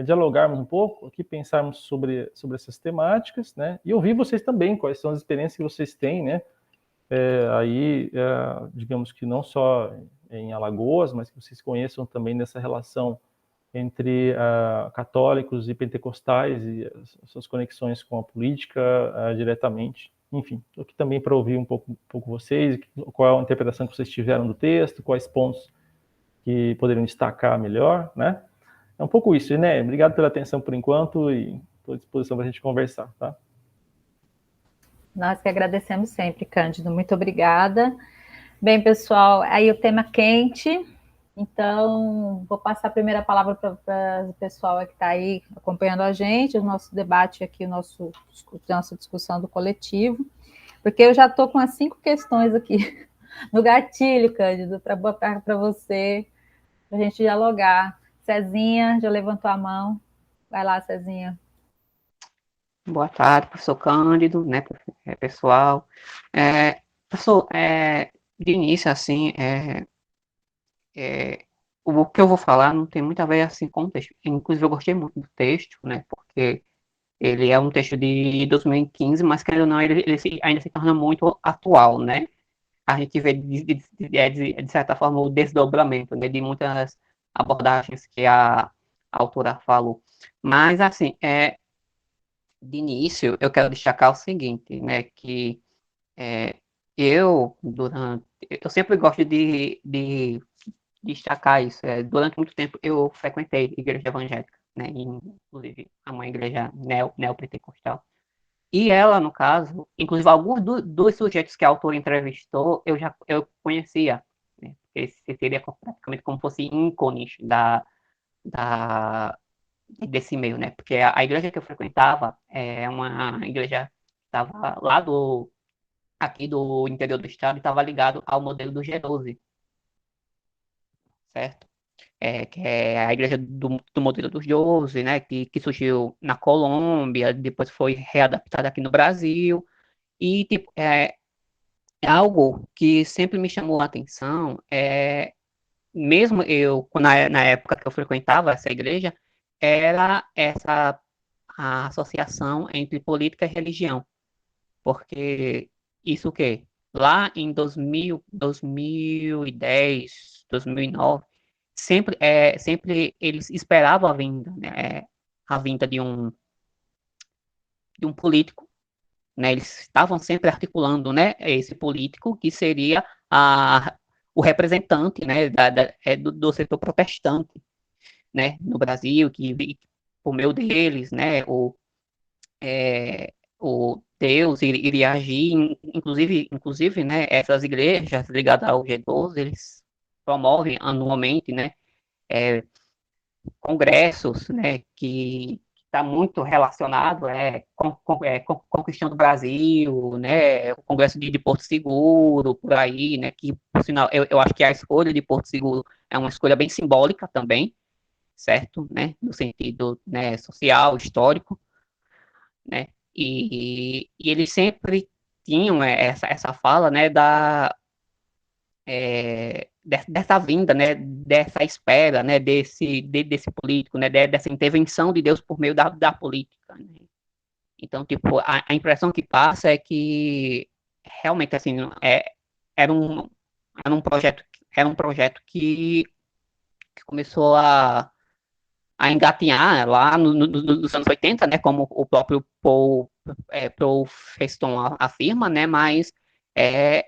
dialogarmos um pouco, aqui pensarmos sobre essas temáticas, né? E ouvir vocês também, quais são as experiências que vocês têm, né? Digamos que não só em Alagoas, mas que vocês conheçam também dessa relação entre católicos e pentecostais e as suas conexões com a política diretamente. Enfim, estou aqui também para ouvir um pouco vocês, qual é a interpretação que vocês tiveram do texto, quais pontos que poderiam destacar melhor, né? É um pouco isso, né? Obrigado pela atenção por enquanto e estou à disposição para a gente conversar, tá? Nós que agradecemos sempre, Cândido. Muito obrigada. Bem, pessoal, aí o tema quente. Então, vou passar a primeira palavra para o pessoal que está aí acompanhando a gente, o nosso debate aqui, nossa discussão do coletivo, porque eu já estou com as 5 questões aqui no gatilho, Cândido, para botar para você, para a gente dialogar. Cezinha já levantou a mão. Vai lá, Cezinha. Boa tarde, professor Cândido, né, pessoal. Professor, de início, assim, o que eu vou falar não tem muito a ver, assim, com o texto. Inclusive, eu gostei muito do texto, né, porque ele é um texto de 2015, mas, querendo ou não, ele ainda se torna muito atual, né. A gente vê, de certa forma, o desdobramento, né, de muitas abordagens que a autora falou. Mas, assim, de início, eu quero destacar o seguinte, né, que eu sempre gosto de destacar isso. Durante muito tempo, eu frequentei igreja evangélica, né, inclusive uma igreja neopentecostal. E ela, no caso, inclusive alguns dos sujeitos que a autora entrevistou, eu conhecia, né, porque seria praticamente como se fosse ícones desse meio, né? Porque a igreja que eu frequentava é uma igreja que estava lá aqui do interior do estado e estava ligado ao modelo do G12, certo? que é a Igreja do Modelo dos Doze, né, que surgiu na Colômbia, depois foi readaptada aqui no Brasil, e tipo, algo que sempre me chamou a atenção, mesmo eu, na época que eu frequentava essa igreja, era essa a associação entre política e religião, porque isso o quê? Lá em 2000, 2010, 2009, sempre eles esperavam a vinda, né, a vinda de um político, né, eles estavam sempre articulando, né, esse político que seria o representante, né, do setor protestante, né, no Brasil, que por meio deles, né, o Deus iria agir, inclusive, né, essas igrejas ligadas ao G12, eles promovem anualmente, né, é, congressos, né, que está muito relacionado com a questão do Brasil, né, o Congresso de Porto Seguro, por aí, né, que, por sinal, eu acho que a escolha de Porto Seguro é uma escolha bem simbólica também, certo, né, no sentido, né, social, histórico, né, e eles sempre tinham essa fala, né, dessa vinda, né, dessa espera, né, desse político, né, dessa intervenção de Deus por meio da política, né? Então, tipo, a impressão que passa é que realmente, assim, era um, era um projeto que começou a engatinhar lá nos anos 80, né, como o próprio Paul Feston afirma, né, mas é,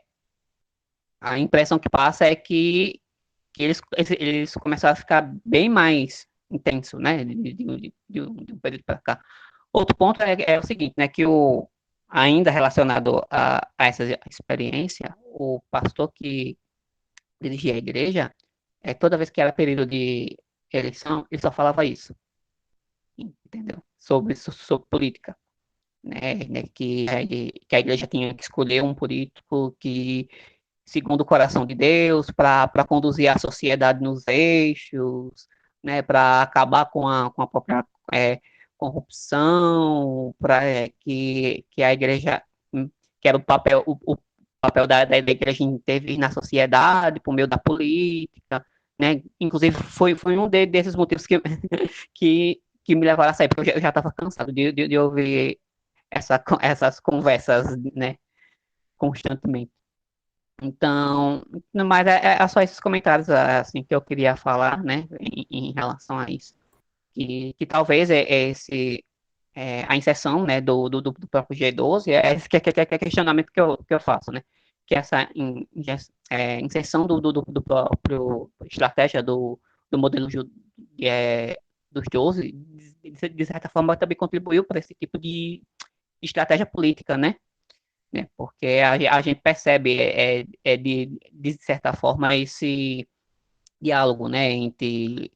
a impressão que passa é que eles começaram a ficar bem mais intenso, né, de um período para cá. Outro ponto é o seguinte, né, que ainda relacionado a essa experiência, o pastor que dirigia a igreja, toda vez que era período de eleição, ele só falava isso, entendeu? Sobre política, né, que a igreja tinha que escolher um político que segundo o coração de Deus, para conduzir a sociedade nos eixos, né, para acabar com a própria corrupção, para que a igreja, que era o papel da igreja intervir na sociedade por meio da política, né? Inclusive foi um desses motivos que me levaram a sair, porque eu já estava cansado de ouvir essas conversas, né, constantemente. Então, mas é só esses comentários assim que eu queria falar, né, em relação a isso, que talvez a inserção, né, do próprio G12 é esse que é questionamento que eu faço, né, que essa inserção do próprio estratégia do modelo dos 12, de certa forma, também contribuiu para esse tipo de estratégia política, né? Porque a gente percebe de certa forma esse diálogo, né, entre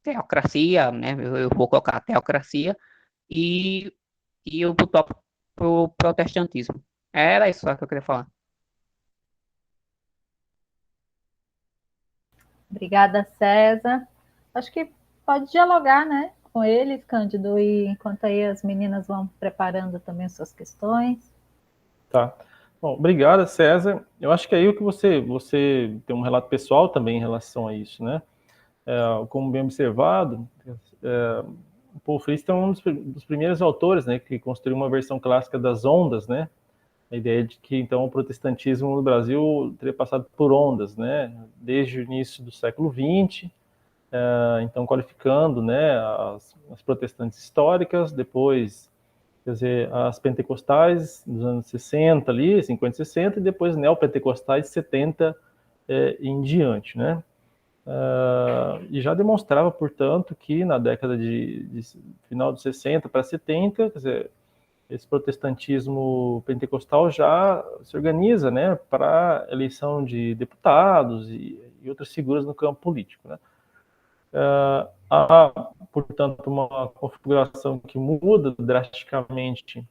teocracia, né, eu vou colocar a teocracia e, e o próprio protestantismo. Era isso só que eu queria falar. Obrigada, César. Acho que pode dialogar, né, com eles, Cândido, e enquanto aí as meninas vão preparando também as suas questões. Tá. Bom, obrigado, César. Eu acho que aí o que você tem um relato pessoal também em relação a isso, né? Como bem observado, o Paul Friston é um dos primeiros autores, né, que construiu uma versão clássica das ondas, né? A ideia de que, então, o protestantismo no Brasil teria passado por ondas, né? Desde o início do século XX, então qualificando, né, as protestantes históricas, depois, quer dizer, as pentecostais dos anos 60 ali, 50 e 60, e depois neopentecostais de 70 em diante, né? E já demonstrava, portanto, que na década de final dos 60 para 70, quer dizer, esse protestantismo pentecostal já se organiza, né, para eleição de deputados e outras figuras no campo político, né? Há, portanto, uma configuração que muda drasticamente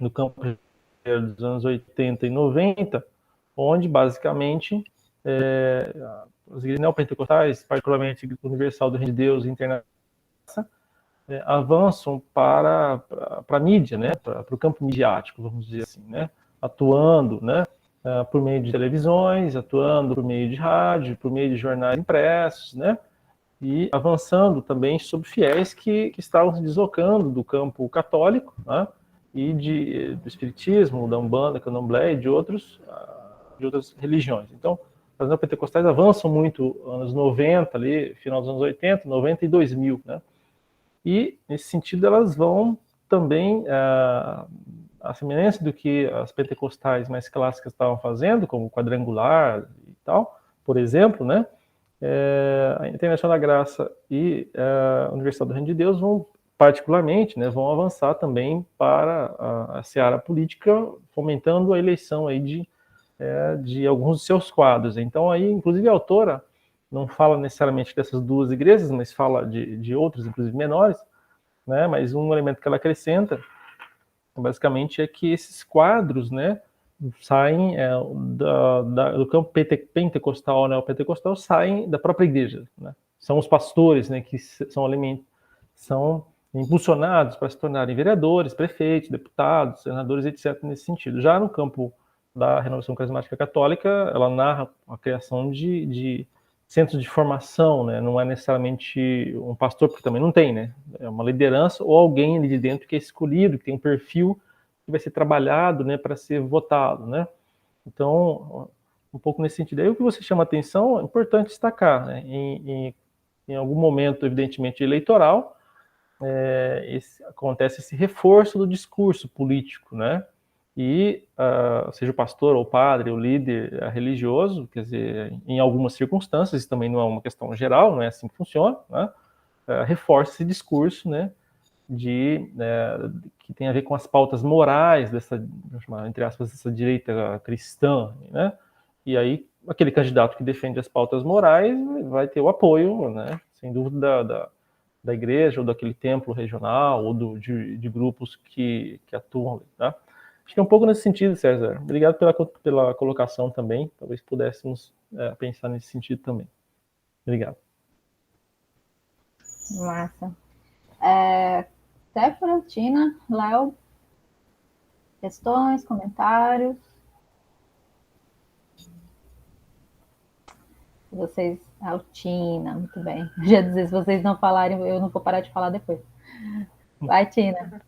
no campo dos anos 80 e 90, onde, basicamente, as igrejas neopentecostais, particularmente a Universal do Reino de Deus e Internacional, avançam para a mídia, né, para o campo midiático, vamos dizer assim, né, atuando, né, por meio de televisões, atuando por meio de rádio, por meio de jornais impressos, né, e avançando também sobre fiéis que estavam se deslocando do campo católico, né, e do espiritismo, da Umbanda, Candomblé e de outras religiões. Então, as neopentecostais avançam muito anos 90, ali, final dos anos 80, 90 e 2000, né? E, nesse sentido, elas vão também, a semelhança do que as pentecostais mais clássicas estavam fazendo, como o quadrangular e tal, por exemplo, né? A Internacional da Graça e a Universidade do Reino de Deus vão, particularmente, né, vão avançar também para a seara política, fomentando a eleição aí de alguns de seus quadros. Então, aí, inclusive, a autora não fala necessariamente dessas duas igrejas, mas fala de outras, inclusive menores, né? Mas um elemento que ela acrescenta, basicamente, é que esses quadros, né, saem do campo pentecostal, neopentecostal, saem da própria igreja, né? São os pastores, né, que são impulsionados para se tornarem vereadores, prefeitos, deputados, senadores, etc., nesse sentido. Já no campo da Renovação Carismática Católica, ela narra a criação de centros de formação, né? Não é necessariamente um pastor, porque também não tem, né? É uma liderança ou alguém ali de dentro que é escolhido, que tem um perfil que vai ser trabalhado, né, para ser votado, né? Então, um pouco nesse sentido. Aí o que você chama atenção é importante destacar, né? Em algum momento, evidentemente, eleitoral, acontece esse reforço do discurso político, né? E seja o pastor, ou o padre, o líder religioso, quer dizer, em algumas circunstâncias, isso também não é uma questão geral, não é assim que funciona, né? Reforça esse discurso, né, que tem a ver com as pautas morais dessa, entre aspas, dessa direita cristã, né? E aí aquele candidato que defende as pautas morais vai ter o apoio, né, sem dúvida, da igreja ou daquele templo regional ou de grupos que atuam ali, tá? Acho que é um pouco nesse sentido, César. Obrigado pela colocação também. Talvez pudéssemos pensar nesse sentido também. Obrigado. Massa. Séfora, Tina, Léo, questões, comentários? Vocês, Tina, muito bem. Já dizer, se vocês não falarem, eu não vou parar de falar depois. Vai, Tina.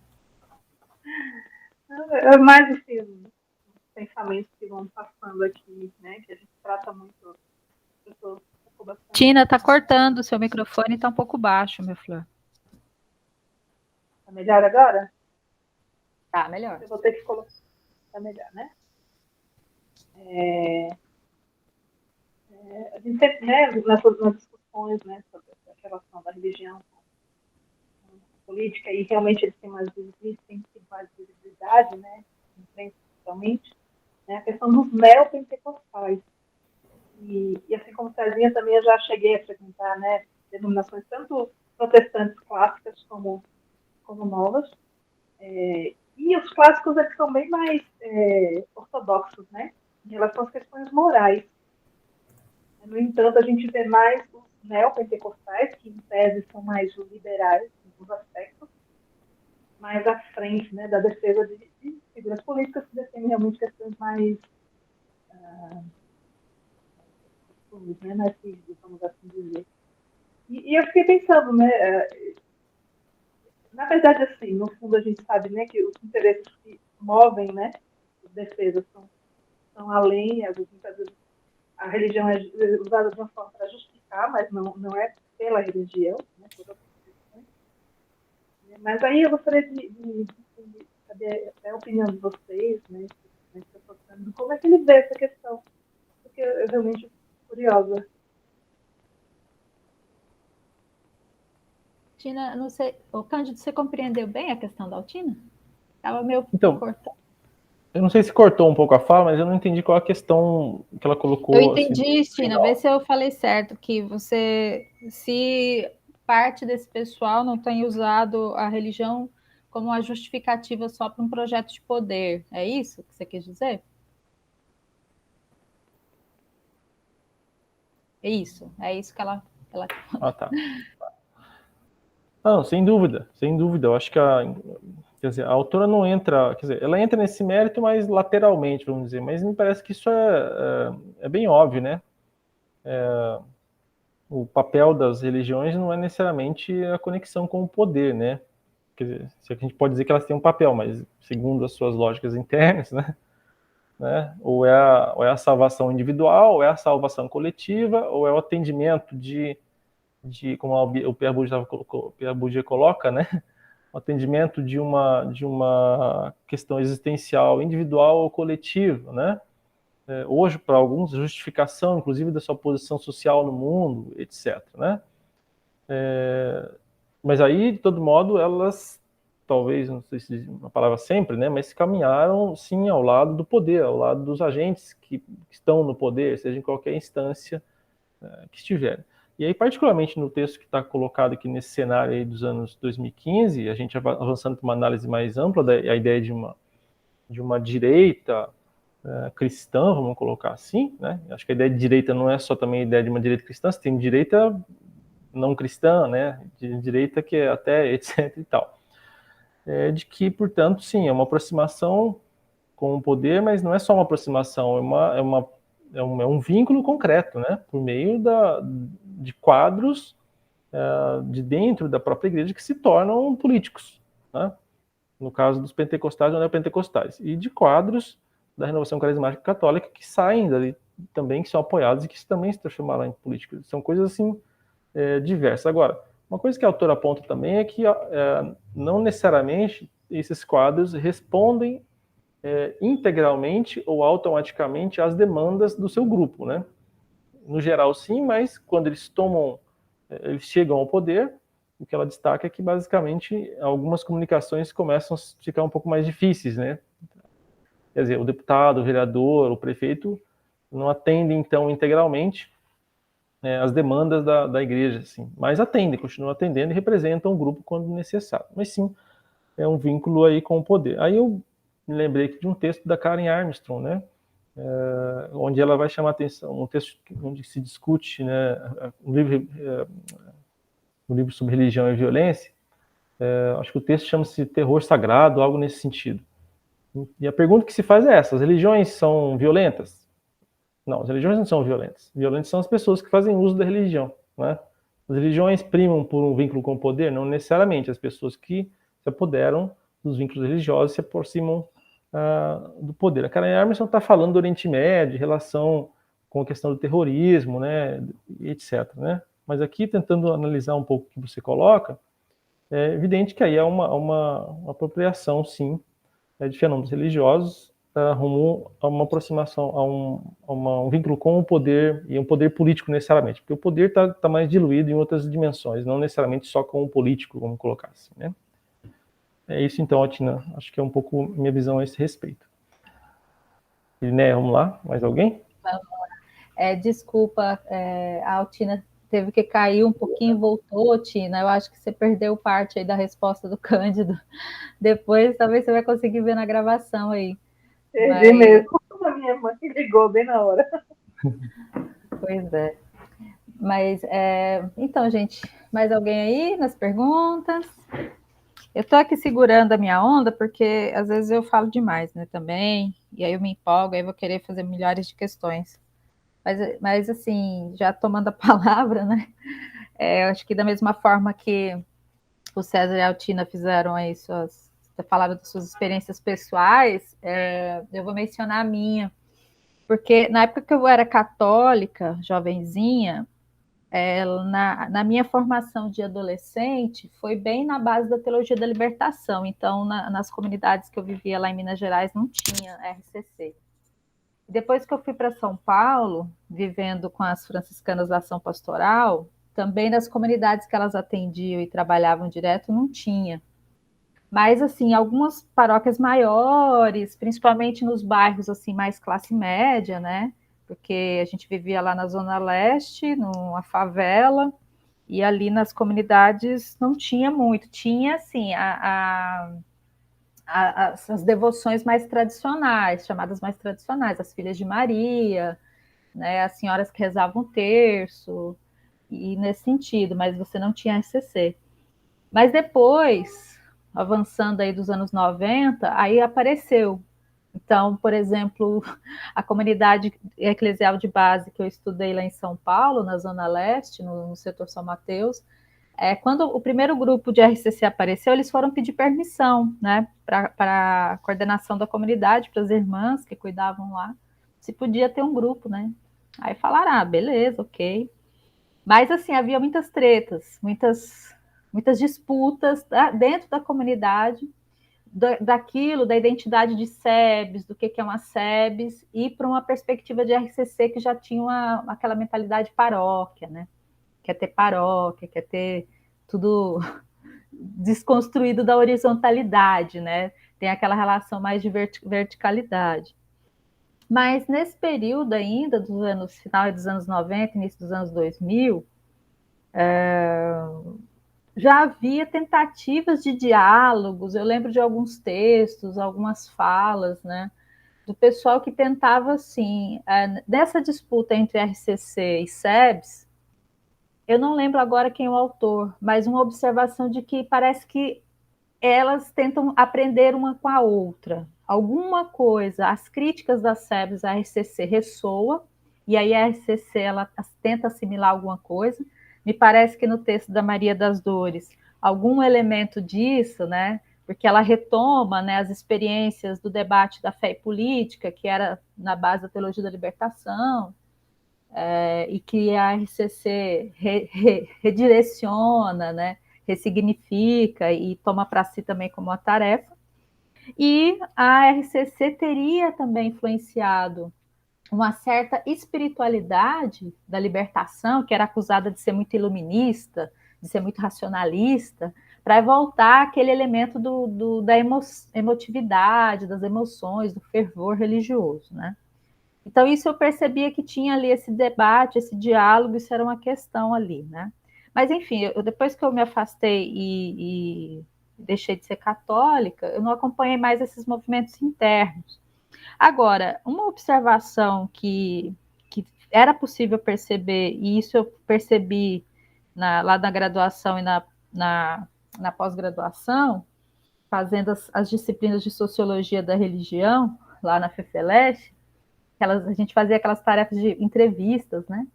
É mais assim, os pensamentos que vão passando aqui, né? Que a gente trata muito. Tina, tá cortando, o seu microfone tá um pouco baixo, minha flor. Tá melhor agora? Tá, melhor. Eu vou ter que colocar. Tá melhor, né? A gente sempre, né, nas discussões, né, sobre a relação da religião com a política, e realmente eles têm mais visibilidade, né, principalmente, né, a questão dos neopentecostais. E assim como Cezinha, também eu já cheguei a frequentar, né, denominações tanto protestantes clássicas como novas. E os clássicos eles são bem mais ortodoxos, né, em relação às questões morais. No entanto, a gente vê mais os neopentecostais, que em tese são mais liberais em alguns aspectos, mais à frente, né, da defesa de figuras políticas que defendem realmente questões mais né, mais rígidas, vamos assim dizer. E eu fiquei pensando, né, na verdade, assim, no fundo a gente sabe, né, que os interesses que movem, né, as defesas são além, às vezes a religião é usada de uma forma para justificar, mas não é pela religião, né, por outras questões. Mas aí eu gostaria de saber a opinião de vocês, né, como é que ele vê essa questão, porque eu realmente fico curiosa. Tina, não sei, o Cândido, você compreendeu bem a questão da Altina? Estava meio cortando. Eu não sei se cortou um pouco a fala, mas eu não entendi qual a questão que ela colocou. Eu entendi, assim, Tina, vê se eu falei certo, que se parte desse pessoal não tem usado a religião como uma justificativa só para um projeto de poder. É isso que você quis dizer? É isso que ela... Ah, tá. Não, sem dúvida. Eu acho que quer dizer, a autora não entra, quer dizer, ela entra nesse mérito, mas lateralmente, vamos dizer. Mas me parece que isso é bem óbvio, né? O papel das religiões não é necessariamente a conexão com o poder, né? Quer dizer, se a gente pode dizer que elas têm um papel, mas segundo as suas lógicas internas, né? Ou é a salvação individual, ou é a salvação coletiva, ou é o atendimento como o Pierre Bourdieu coloca, né? O atendimento de uma questão existencial individual ou coletiva, né? Hoje, para alguns, justificação, inclusive, da sua posição social no mundo, etc., né? Mas aí, de todo modo, elas, talvez, não sei se uma palavra sempre, né? Mas caminharam, sim, ao lado do poder, ao lado dos agentes que estão no poder, seja em qualquer instância que estiverem. E aí, particularmente no texto que está colocado aqui nesse cenário aí dos anos 2015, a gente avançando para uma análise mais ampla da ideia de uma direita cristã, vamos colocar assim, né? Acho que a ideia de direita não é só também a ideia de uma direita cristã, você tem direita não cristã, né? De direita que é até etc e tal. De que, portanto, sim, é uma aproximação com o poder, mas não é só uma aproximação, é um vínculo concreto, né? Por meio de quadros de dentro da própria igreja que se tornam políticos, né? No caso dos pentecostais ou neopentecostais, e de quadros da renovação carismática católica que saem dali também, que são apoiados e que também se transformaram em políticos. São coisas assim diversas. Agora, uma coisa que a autora aponta também é que não necessariamente esses quadros respondem integralmente ou automaticamente às demandas do seu grupo, né? No geral, sim, mas quando eles chegam ao poder, o que ela destaca é que, basicamente, algumas comunicações começam a ficar um pouco mais difíceis, né? Quer dizer, o deputado, o vereador, o prefeito não atendem, então, integralmente as demandas da igreja, assim, mas atendem, continuam atendendo e representam o grupo quando necessário. Mas, sim, é um vínculo aí com o poder. Aí eu me lembrei de um texto da Karen Armstrong, né? Onde ela vai chamar a atenção, um texto onde se discute, né, um livro sobre religião e violência. Acho que o texto chama-se Terror Sagrado, algo nesse sentido. E a pergunta que se faz é essa: as religiões são violentas? Não, as religiões não são violentas. Violentas são as pessoas que fazem uso da religião, né? As religiões primam por um vínculo com o poder? Não necessariamente. As pessoas que se apoderam dos vínculos religiosos se aproximam do poder. A Karen Armstrong está falando do Oriente Médio, em relação com a questão do terrorismo, né, etc., né? Mas aqui, tentando analisar um pouco o que você coloca, é evidente que aí é uma apropriação, sim, de fenômenos religiosos rumo a uma aproximação, a um vínculo com o poder, e um poder político necessariamente, porque o poder está mais diluído em outras dimensões, não necessariamente só com o político, vamos colocar assim, né? É isso então, Otina. Acho que é um pouco minha visão a esse respeito. Né, vamos lá, mais alguém? Vamos lá. Desculpa, a Otina teve que cair um pouquinho, voltou, Tina. Eu acho que você perdeu parte aí da resposta do Cândido. Depois, talvez você vai conseguir ver na gravação aí. Perdi mesmo. A minha mãe ligou bem na hora. Pois é. Mas, então, gente, mais alguém aí nas perguntas? Eu estou aqui segurando a minha onda, porque às vezes eu falo demais, né, também, e aí eu me empolgo, aí eu vou querer fazer milhares de questões. Mas assim, já tomando a palavra, né, eu acho que da mesma forma que o César e a Altina fizeram aí falaram das suas experiências pessoais, eu vou mencionar a minha, porque na época que eu era católica, jovenzinha, na minha formação de adolescente, foi bem na base da teologia da libertação. Então, nas comunidades que eu vivia lá em Minas Gerais, não tinha RCC. Depois que eu fui para São Paulo, vivendo com as franciscanas da Ação Pastoral, também nas comunidades que elas atendiam e trabalhavam direto, não tinha. Mas, assim, algumas paróquias maiores, principalmente nos bairros, assim, mais classe média, né? Porque a gente vivia lá na Zona Leste, numa favela, e ali nas comunidades não tinha muito. Tinha, assim, as devoções mais tradicionais, chamadas mais tradicionais, as Filhas de Maria, né? As senhoras que rezavam o terço, e nesse sentido, mas você não tinha RCC. Mas depois, avançando aí dos anos 90, aí apareceu. Então, por exemplo, a comunidade eclesial de base que eu estudei lá em São Paulo, na Zona Leste, no setor São Mateus, quando o primeiro grupo de RCC apareceu, eles foram pedir permissão, né, para a coordenação da comunidade, para as irmãs que cuidavam lá, se podia ter um grupo, né. Aí falaram, beleza, ok. Mas, assim, havia muitas tretas, muitas disputas dentro da comunidade, daquilo, da identidade de SEBs, do que é uma SEBs, e para uma perspectiva de RCC que já tinha aquela mentalidade paróquia, né? Quer ter paróquia, quer ter tudo desconstruído da horizontalidade, né? Tem aquela relação mais de verticalidade. Mas nesse período ainda, final dos anos 90, início dos anos 2000, já havia tentativas de diálogos, eu lembro de alguns textos, algumas falas, né, do pessoal que tentava, assim, nessa disputa entre RCC e SEBS, eu não lembro agora quem é o autor, mas uma observação de que parece que elas tentam aprender uma com a outra. Alguma coisa, as críticas das SEBS à RCC ressoa, e aí a RCC ela tenta assimilar alguma coisa. Me parece que no texto da Maria das Dores, algum elemento disso, né? Porque ela retoma, né, as experiências do debate da fé e política, que era na base da teologia da libertação, e que a RCC redireciona, né, ressignifica e toma para si também como uma tarefa. E a RCC teria também influenciado uma certa espiritualidade da libertação, que era acusada de ser muito iluminista, de ser muito racionalista, para voltar aquele elemento da emotividade, das emoções, do fervor religioso, né? Então, isso eu percebia que tinha ali esse debate, esse diálogo, isso era uma questão ali, né? Mas, enfim, depois que eu me afastei e deixei de ser católica, eu não acompanhei mais esses movimentos internos. Agora, uma observação que era possível perceber, e isso eu percebi lá na graduação e na pós-graduação, fazendo as disciplinas de sociologia da religião, lá na FEFELESH, a gente fazia aquelas tarefas de entrevistas, né?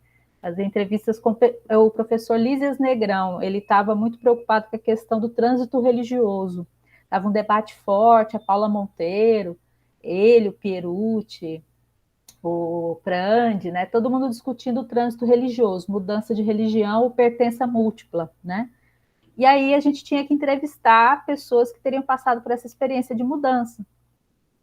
Fazer entrevistas com o professor Lísias Negrão, ele estava muito preocupado com a questão do trânsito religioso. Estava um debate forte, a Paula Monteiro, ele, o Pierucci, o Prandi, né? Todo mundo discutindo o trânsito religioso, mudança de religião ou pertença múltipla, né? E aí a gente tinha que entrevistar pessoas que teriam passado por essa experiência de mudança.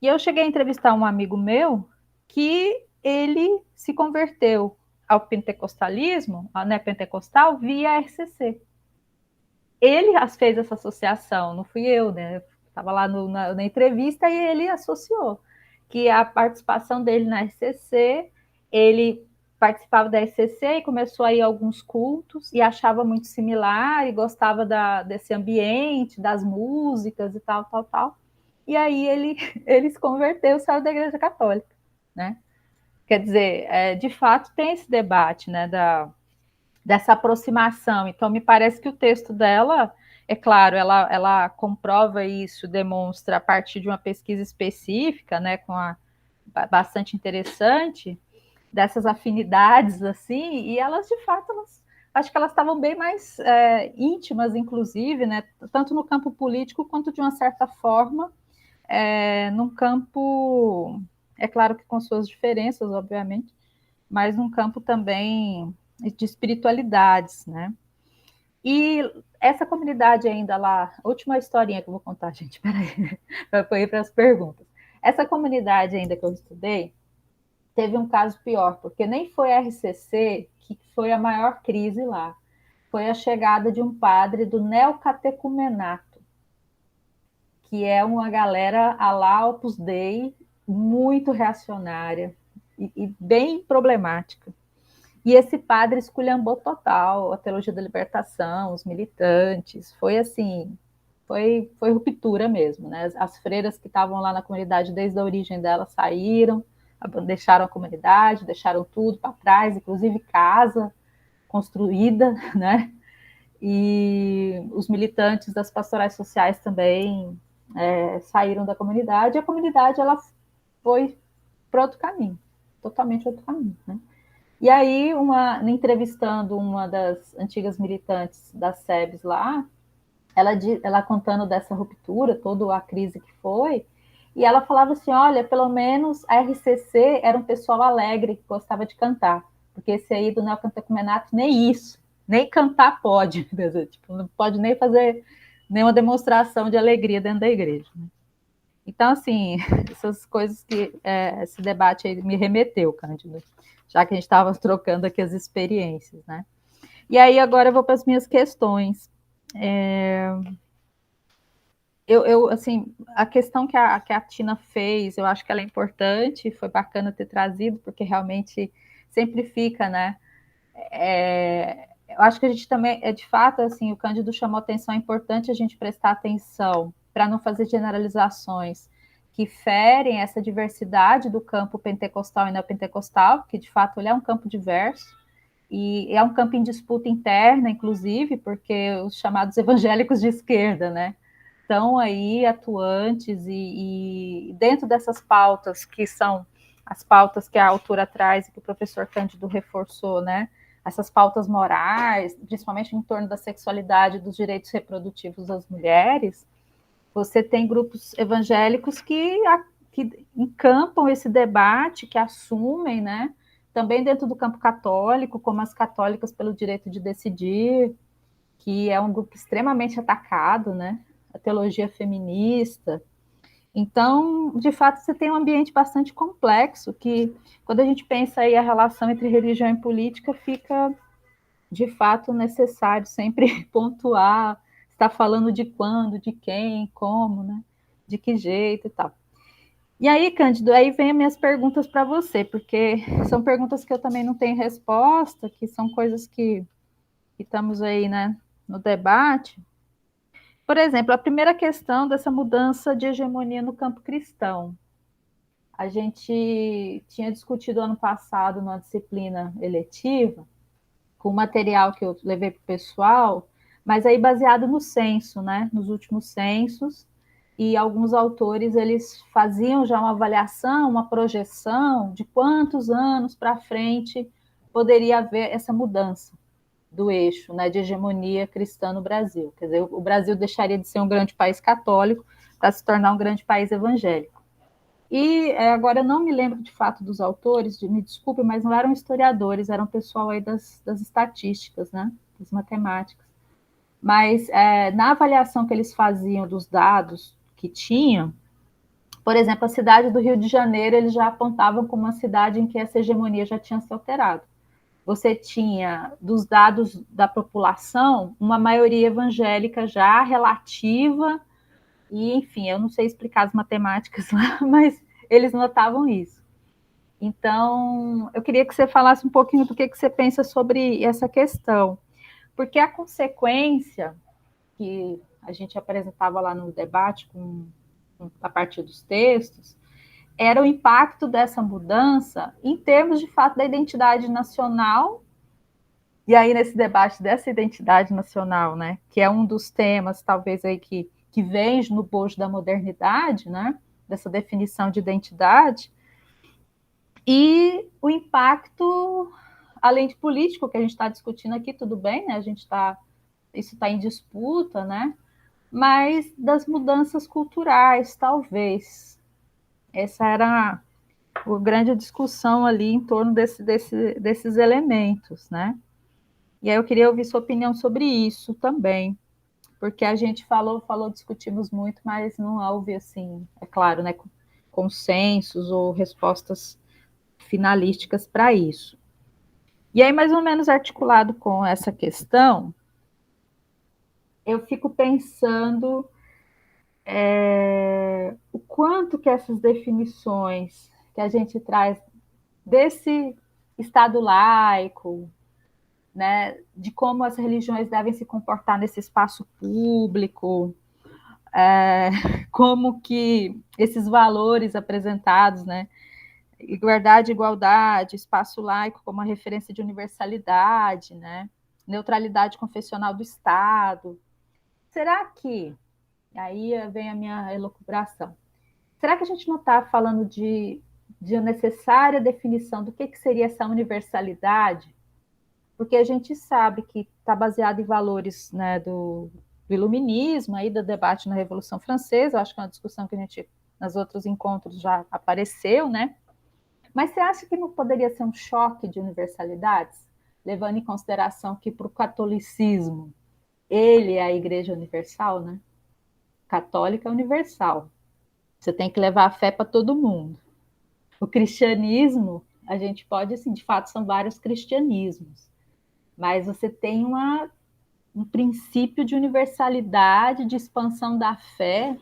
E eu cheguei a entrevistar um amigo meu que ele se converteu ao pentecostalismo, ao neopentecostal, via RCC. Ele fez essa associação, não fui eu, né? Estava lá na entrevista e ele associou que a participação dele na RCC, ele participava da RCC e começou a ir a alguns cultos e achava muito similar e gostava desse ambiente, das músicas e tal. E aí ele se converteu, saiu da Igreja Católica, né? Quer dizer, de fato tem esse debate, né, dessa aproximação. Então, me parece que o texto dela, é claro, ela comprova isso, demonstra a partir de uma pesquisa específica, né, bastante interessante, dessas afinidades, assim, e elas, de fato, acho que elas estavam bem mais íntimas, inclusive, né, tanto no campo político quanto, de uma certa forma, num campo, é claro que com suas diferenças, obviamente, mas num campo também de espiritualidades, né? E essa comunidade ainda lá, última historinha que eu vou contar, gente, peraí, para ir para as perguntas. Essa comunidade ainda que eu estudei, teve um caso pior, porque nem foi a RCC que foi a maior crise lá, foi a chegada de um padre do neocatecumenato, que é uma galera à la Opus Dei, muito reacionária e bem problemática. E esse padre esculhambou total a teologia da libertação, os militantes, foi assim, foi ruptura mesmo, né? As freiras que estavam lá na comunidade desde a origem dela saíram, deixaram a comunidade, deixaram tudo para trás, inclusive casa construída, né? E os militantes das pastorais sociais também saíram da comunidade, e a comunidade ela foi para outro caminho, totalmente outro caminho, né? E aí, entrevistando uma das antigas militantes das SEBs lá, ela contando dessa ruptura, toda a crise que foi, e ela falava assim, olha, pelo menos a RCC era um pessoal alegre, que gostava de cantar, porque esse aí do neocantecumenato, nem isso, nem cantar pode, tipo, não pode nem fazer nenhuma demonstração de alegria dentro da igreja. Né? Então, assim, essas coisas que esse debate aí me remeteu, Cândido, já que a gente estava trocando aqui as experiências, né? E aí, agora eu vou para as minhas questões. Assim, a questão que a Tina fez, eu acho que ela é importante, foi bacana ter trazido, porque realmente sempre fica, né? Eu acho que a gente também, de fato, assim, o Cândido chamou atenção, é importante a gente prestar atenção para não fazer generalizações que ferem essa diversidade do campo pentecostal e neopentecostal, que de fato ele é um campo diverso, e é um campo em disputa interna, inclusive, porque os chamados evangélicos de esquerda, né, estão aí atuantes e dentro dessas pautas, que são as pautas que a autora traz e que o professor Cândido reforçou, né, essas pautas morais, principalmente em torno da sexualidade e dos direitos reprodutivos das mulheres, você tem grupos evangélicos que encampam esse debate, que assumem, né, também dentro do campo católico, como as católicas pelo direito de decidir, que é um grupo extremamente atacado, né, a teologia feminista. Então, de fato, você tem um ambiente bastante complexo, que, quando a gente pensa aí a relação entre religião e política, fica, de fato, necessário sempre pontuar, está falando de quando, de quem, como, né, de que jeito e tal. E aí, Cândido, aí vem as minhas perguntas para você, porque são perguntas que eu também não tenho resposta, que são coisas que estamos aí, né, no debate. Por exemplo, a primeira questão dessa mudança de hegemonia no campo cristão. A gente tinha discutido ano passado numa disciplina eletiva, com material que eu levei para o pessoal, mas aí baseado no censo, né, nos últimos censos, e alguns autores, eles faziam já uma avaliação, uma projeção de quantos anos para frente poderia haver essa mudança do eixo, né, de hegemonia cristã no Brasil. Quer dizer, o Brasil deixaria de ser um grande país católico para se tornar um grande país evangélico. E agora eu não me lembro de fato dos autores, me desculpe, mas não eram historiadores, eram pessoal aí das estatísticas, né, das matemáticas. Mas na avaliação que eles faziam dos dados que tinham, por exemplo, a cidade do Rio de Janeiro, eles já apontavam como uma cidade em que essa hegemonia já tinha se alterado. Você tinha, dos dados da população, uma maioria evangélica já relativa, e, enfim, eu não sei explicar as matemáticas lá, mas eles notavam isso. Então, eu queria que você falasse um pouquinho do que você pensa sobre essa questão, porque a consequência que a gente apresentava lá no debate a partir dos textos, era o impacto dessa mudança em termos, de fato, da identidade nacional, e aí nesse debate dessa identidade nacional, né, que é um dos temas, talvez, aí que vem no bojo da modernidade, né, dessa definição de identidade, e o impacto, além de político, que a gente está discutindo aqui, tudo bem, né, isso está em disputa, né, mas das mudanças culturais, talvez. Essa era a grande discussão ali em torno desses elementos, né? E aí eu queria ouvir sua opinião sobre isso também, porque a gente discutimos muito, mas não houve, assim, é claro, né, consensos ou respostas finalísticas para isso. E aí, mais ou menos articulado com essa questão, eu fico pensando o quanto que essas definições que a gente traz desse Estado laico, né, de como as religiões devem se comportar nesse espaço público, como que esses valores apresentados, né, Igualdade, igualdade, espaço laico como uma referência de universalidade, né? Neutralidade confessional do Estado. Será que, aí vem a minha elucubração, será que a gente não está falando de necessária definição do que seria essa universalidade? Porque a gente sabe que está baseado em valores, né, do iluminismo, aí, do debate na Revolução Francesa, eu acho que é uma discussão que a gente, nos outros encontros, já apareceu, né? Mas você acha que não poderia ser um choque de universalidades, levando em consideração que para o catolicismo ele é a igreja universal, né? Católica é universal. Você tem que levar a fé para todo mundo. O cristianismo, a gente pode, assim, de fato, são vários cristianismos, mas você tem um princípio de universalidade, de expansão da fé,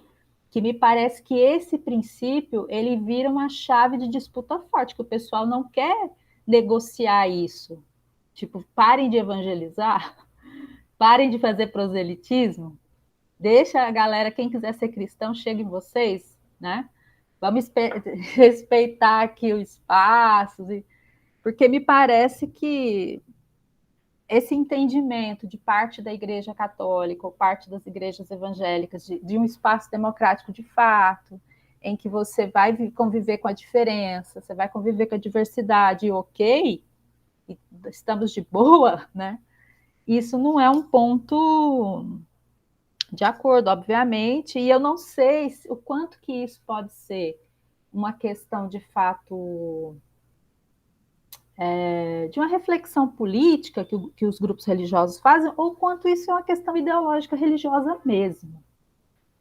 que me parece que esse princípio ele vira uma chave de disputa forte, que o pessoal não quer negociar isso. Tipo, parem de evangelizar, parem de fazer proselitismo, deixa a galera, quem quiser ser cristão, chegue em vocês, né? Vamos respeitar aqui o espaço, porque me parece que esse entendimento de parte da Igreja Católica ou parte das igrejas evangélicas de um espaço democrático de fato, em que você vai conviver com a diferença, você vai conviver com a diversidade, ok, e estamos de boa, né? Isso não é um ponto de acordo, obviamente, e eu não sei o quanto que isso pode ser uma questão de fato de uma reflexão política que os grupos religiosos fazem, ou quanto isso é uma questão ideológica religiosa mesmo.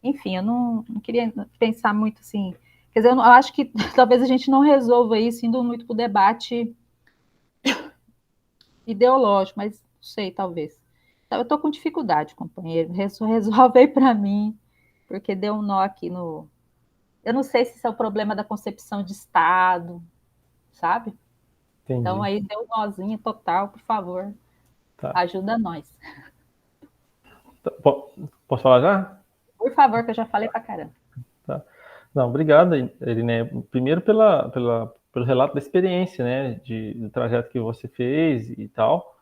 Enfim, eu não queria pensar muito assim. Quer dizer, eu acho que talvez a gente não resolva isso indo muito para o debate ideológico, mas não sei, talvez. Então, eu estou com dificuldade, companheiro. Resolve aí para mim, porque deu um nó aqui no. Eu não sei se isso é o problema da concepção de Estado, sabe? Entendi. Então, aí deu um nozinho total, por favor. Tá. Ajuda nós. Posso falar já? Por favor, que eu já falei pra caramba. Tá. Não, obrigado, Iriné. Primeiro pelo relato da experiência, né, do trajeto que você fez e tal.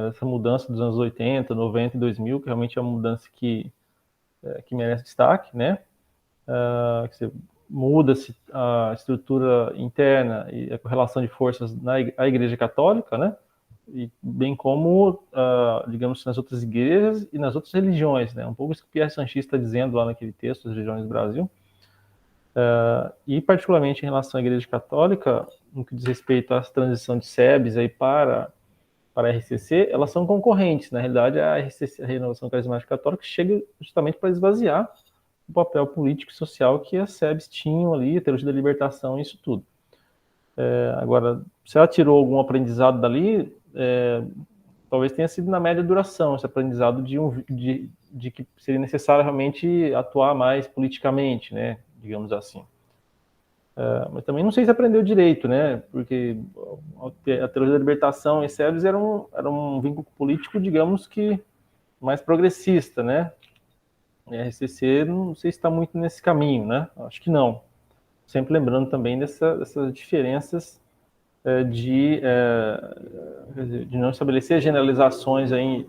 Essa mudança dos anos 80, 90 e 2000, que realmente é uma mudança que merece destaque, né? Que você muda-se a estrutura interna e a correlação de forças na Igreja Católica, né? E bem como, digamos, nas outras igrejas e nas outras religiões, né? Um pouco isso que o Pierre Sanchis está dizendo lá naquele texto, As Religiões do Brasil. E particularmente em relação à Igreja Católica, no que diz respeito à transição de SEBS aí para a RCC, elas são concorrentes. Na realidade, a RCC, a Renovação Carismática Católica, chega justamente para esvaziar o papel político e social que as SEBs tinham ali, a teologia da libertação, isso tudo. Agora, se ela tirou algum aprendizado dali, talvez tenha sido na média duração, esse aprendizado de que seria necessário realmente atuar mais politicamente, né, digamos assim. Mas também não sei se aprendeu direito, né, porque a teologia da libertação e SEBs era um vínculo político, digamos que mais progressista, né. A RCC não sei se está muito nesse caminho, né? Acho que não. Sempre lembrando também dessas diferenças de não estabelecer generalizações aí,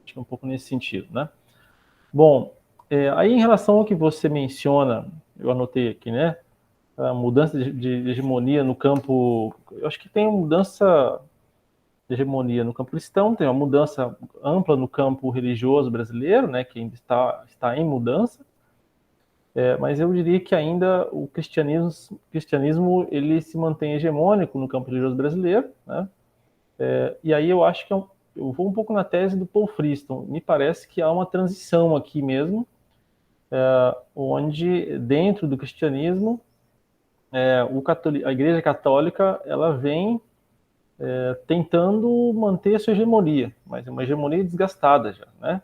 acho que um pouco nesse sentido, né? Bom, aí em relação ao que você menciona, eu anotei aqui, né? A mudança de hegemonia no campo, eu acho que tem uma mudança de hegemonia no campo cristão, tem uma mudança ampla no campo religioso brasileiro, né, que ainda está em mudança, mas eu diria que ainda o cristianismo ele se mantém hegemônico no campo religioso brasileiro, né, e aí eu acho que eu vou um pouco na tese do Paul Friston, me parece que há uma transição aqui mesmo, onde dentro do cristianismo a Igreja Católica ela vem tentando manter a sua hegemonia, mas é uma hegemonia desgastada já, né?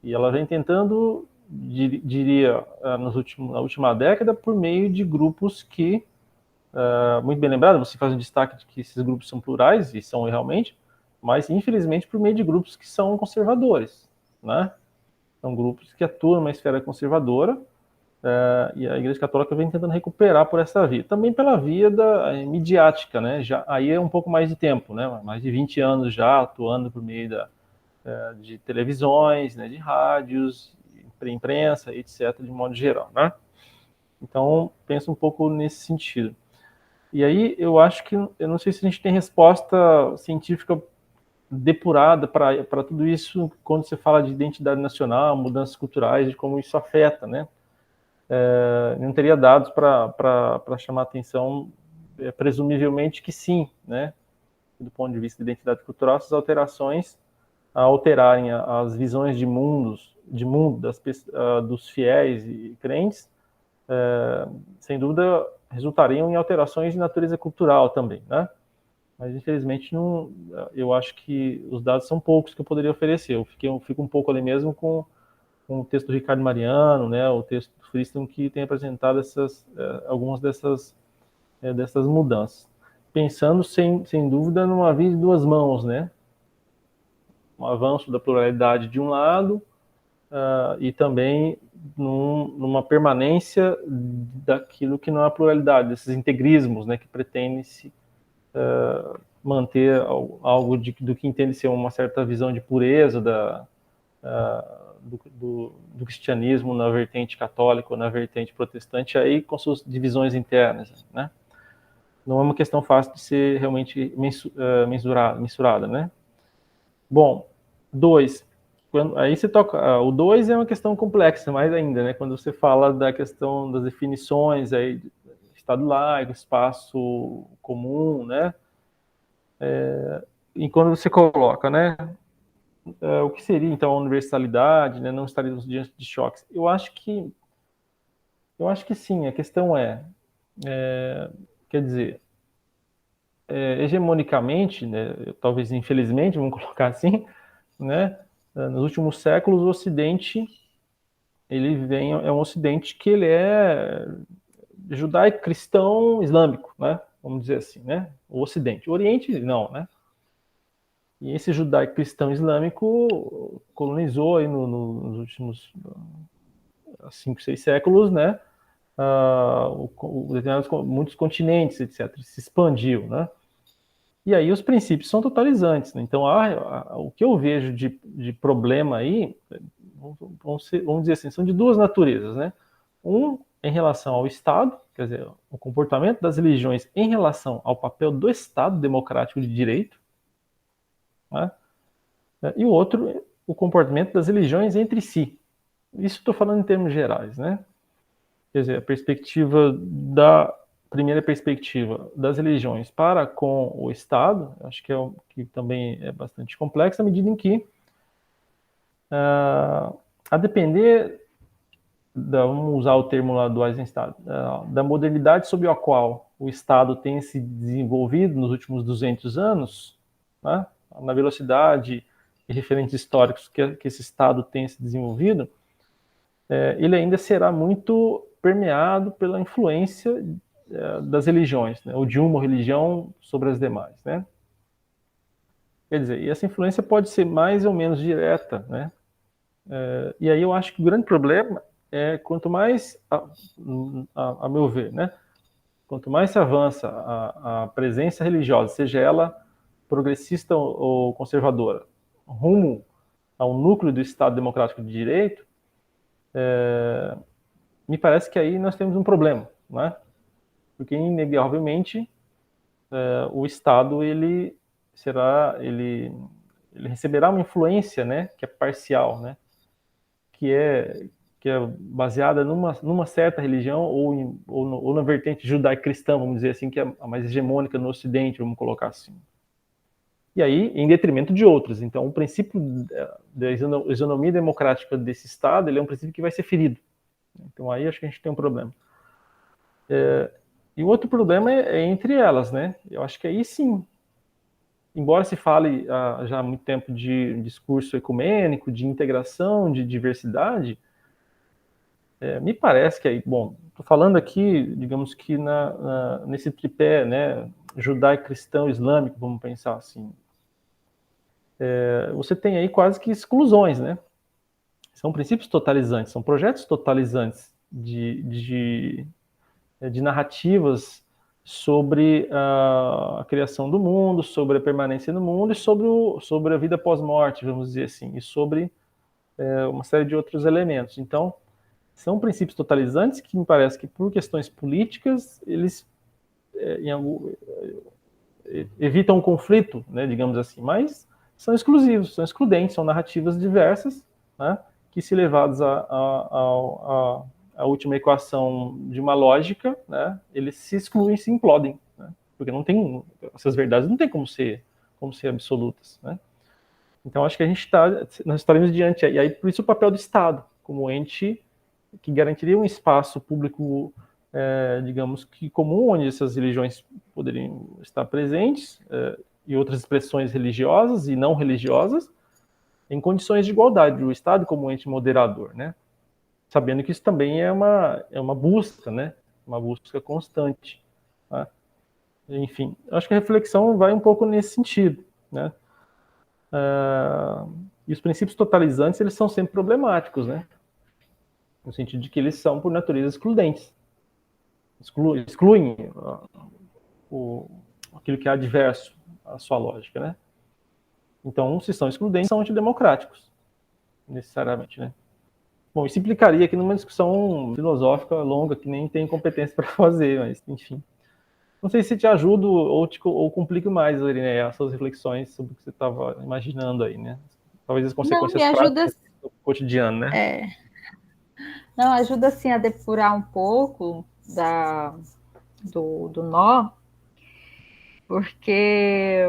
E ela vem tentando, diria, na última década, por meio de grupos que, muito bem lembrado, você faz um destaque de que esses grupos são plurais, e são realmente, mas infelizmente por meio de grupos que são conservadores, né? São grupos que atuam numa esfera conservadora, e a Igreja Católica vem tentando recuperar por essa via. Também pela via midiática, né? Aí é um pouco mais de tempo, né? Mais de 20 anos já atuando por meio de televisões, né? De rádios, imprensa, etc., de modo geral, né? Então, penso um pouco nesse sentido. E aí, eu acho que, eu não sei se a gente tem resposta científica depurada para tudo isso, quando você fala de identidade nacional, mudanças culturais, de como isso afeta, né? Não teria dados para chamar atenção, presumivelmente que sim, né? Do ponto de vista de identidade cultural, essas alterações, a alterarem as visões de mundo dos fiéis e crentes, sem dúvida recultariam em alterações de natureza cultural também, né? Mas infelizmente não, eu acho que os dados são poucos que eu poderia oferecer. Eu fico um pouco ali mesmo com o texto do Ricardo Mariano, né, o texto do Friston, que tem apresentado algumas dessas mudanças. Pensando, sem dúvida, numa via de duas mãos, né? Um avanço da pluralidade de um lado, e também numa permanência daquilo que não é a pluralidade, desses integrismos, né, que pretende-se manter algo do que entende ser uma certa visão de pureza do cristianismo na vertente católica ou na vertente protestante, aí com suas divisões internas, né? Não é uma questão fácil de ser realmente mensurada, né? Bom, aí você toca, o 2 é uma questão complexa, mais ainda, né? Quando você fala da questão das definições, aí, Estado laico, espaço comum, né? E quando você coloca, né? O que seria, então, a universalidade, né? Não estaríamos diante de choques. Eu acho que sim, a questão quer dizer, hegemonicamente, né? Talvez infelizmente, vamos colocar assim, né? Nos últimos séculos, o Ocidente, é um Ocidente que ele é judaico-cristão islâmico, né? Vamos dizer assim, né? O Ocidente. O Oriente, não, né? E esse judaico-cristão islâmico colonizou aí nos últimos 5, 6 séculos, né? Muitos continentes, etc. Se expandiu, né? E aí os princípios são totalizantes, né? Então, o que eu vejo de problema aí, vamos dizer assim, são de duas naturezas, né? Em relação ao Estado, quer dizer, o comportamento das religiões em relação ao papel do Estado democrático de direito, né? E o outro, o comportamento das religiões entre si. Isso estou falando em termos gerais, né? Quer dizer, primeira perspectiva das religiões para com o Estado, acho que também é bastante complexa, à medida em que, a depender, vamos usar o termo lá do Eisenstadt, da modernidade sob a qual o Estado tem se desenvolvido nos últimos 200 anos, né, na velocidade e referentes históricos que esse Estado tem se desenvolvido, ele ainda será muito permeado pela influência das religiões, né, ou de uma religião sobre as demais, né? Quer dizer, e essa influência pode ser mais ou menos direta, né? E aí eu acho que o grande problema é quanto mais, a meu ver, né? Quanto mais se avança a presença religiosa, seja ela progressista ou conservadora, rumo ao núcleo do Estado Democrático de Direito, me parece que aí nós temos um problema, né? Porque, inegavelmente, o Estado ele receberá uma influência, né, que é parcial, né, que é baseada numa certa religião ou na vertente judaico-cristã, vamos dizer assim, que é a mais hegemônica no Ocidente, vamos colocar assim. E aí, em detrimento de outras. Então, o princípio da isonomia democrática desse Estado, ele é um princípio que vai ser ferido. Então, aí acho que a gente tem um problema. E o outro problema é entre elas, né? Eu acho que aí sim, embora se fale já há muito tempo de discurso ecumênico, de integração, de diversidade, me parece que aí, bom, estou falando aqui, digamos que nesse tripé, né, judaico-cristão-islâmico, vamos pensar assim, você tem aí quase que exclusões, né? São princípios totalizantes, são projetos totalizantes de narrativas sobre a criação do mundo, sobre a permanência no mundo e sobre a vida pós-morte, vamos dizer assim, e sobre uma série de outros elementos. Então, são princípios totalizantes que me parece que, por questões políticas, eles evitam o conflito, né, digamos assim, mas são exclusivos, são excludentes, são narrativas diversas, né, que, se levados à última equação de uma lógica, né, eles se excluem, se implodem, né, porque não tem, essas verdades não tem como ser absolutas, né. Então, acho que nós estaremos diante, e aí por isso o papel do Estado, como ente que garantiria um espaço público, digamos que comum, onde essas religiões poderiam estar presentes, e outras expressões religiosas e não religiosas, em condições de igualdade, o Estado como ente moderador, né? Sabendo que isso também é uma busca, né? Uma busca constante. Tá? Enfim, acho que a reflexão vai um pouco nesse sentido, né? E os princípios totalizantes, eles são sempre problemáticos, né? No sentido de que eles são, por natureza, excludentes. Excluem aquilo que é adverso à sua lógica, né? Então, se são excludentes, são antidemocráticos, necessariamente, né? Bom, isso implicaria aqui numa discussão filosófica longa, que nem tem competência para fazer, mas, enfim. Não sei se te ajudo ou complico mais, Irineia, as suas reflexões sobre o que você estava imaginando aí, né? Talvez as consequências práticas do cotidiano, né? Não, ajuda, assim, a depurar um pouco do nó, porque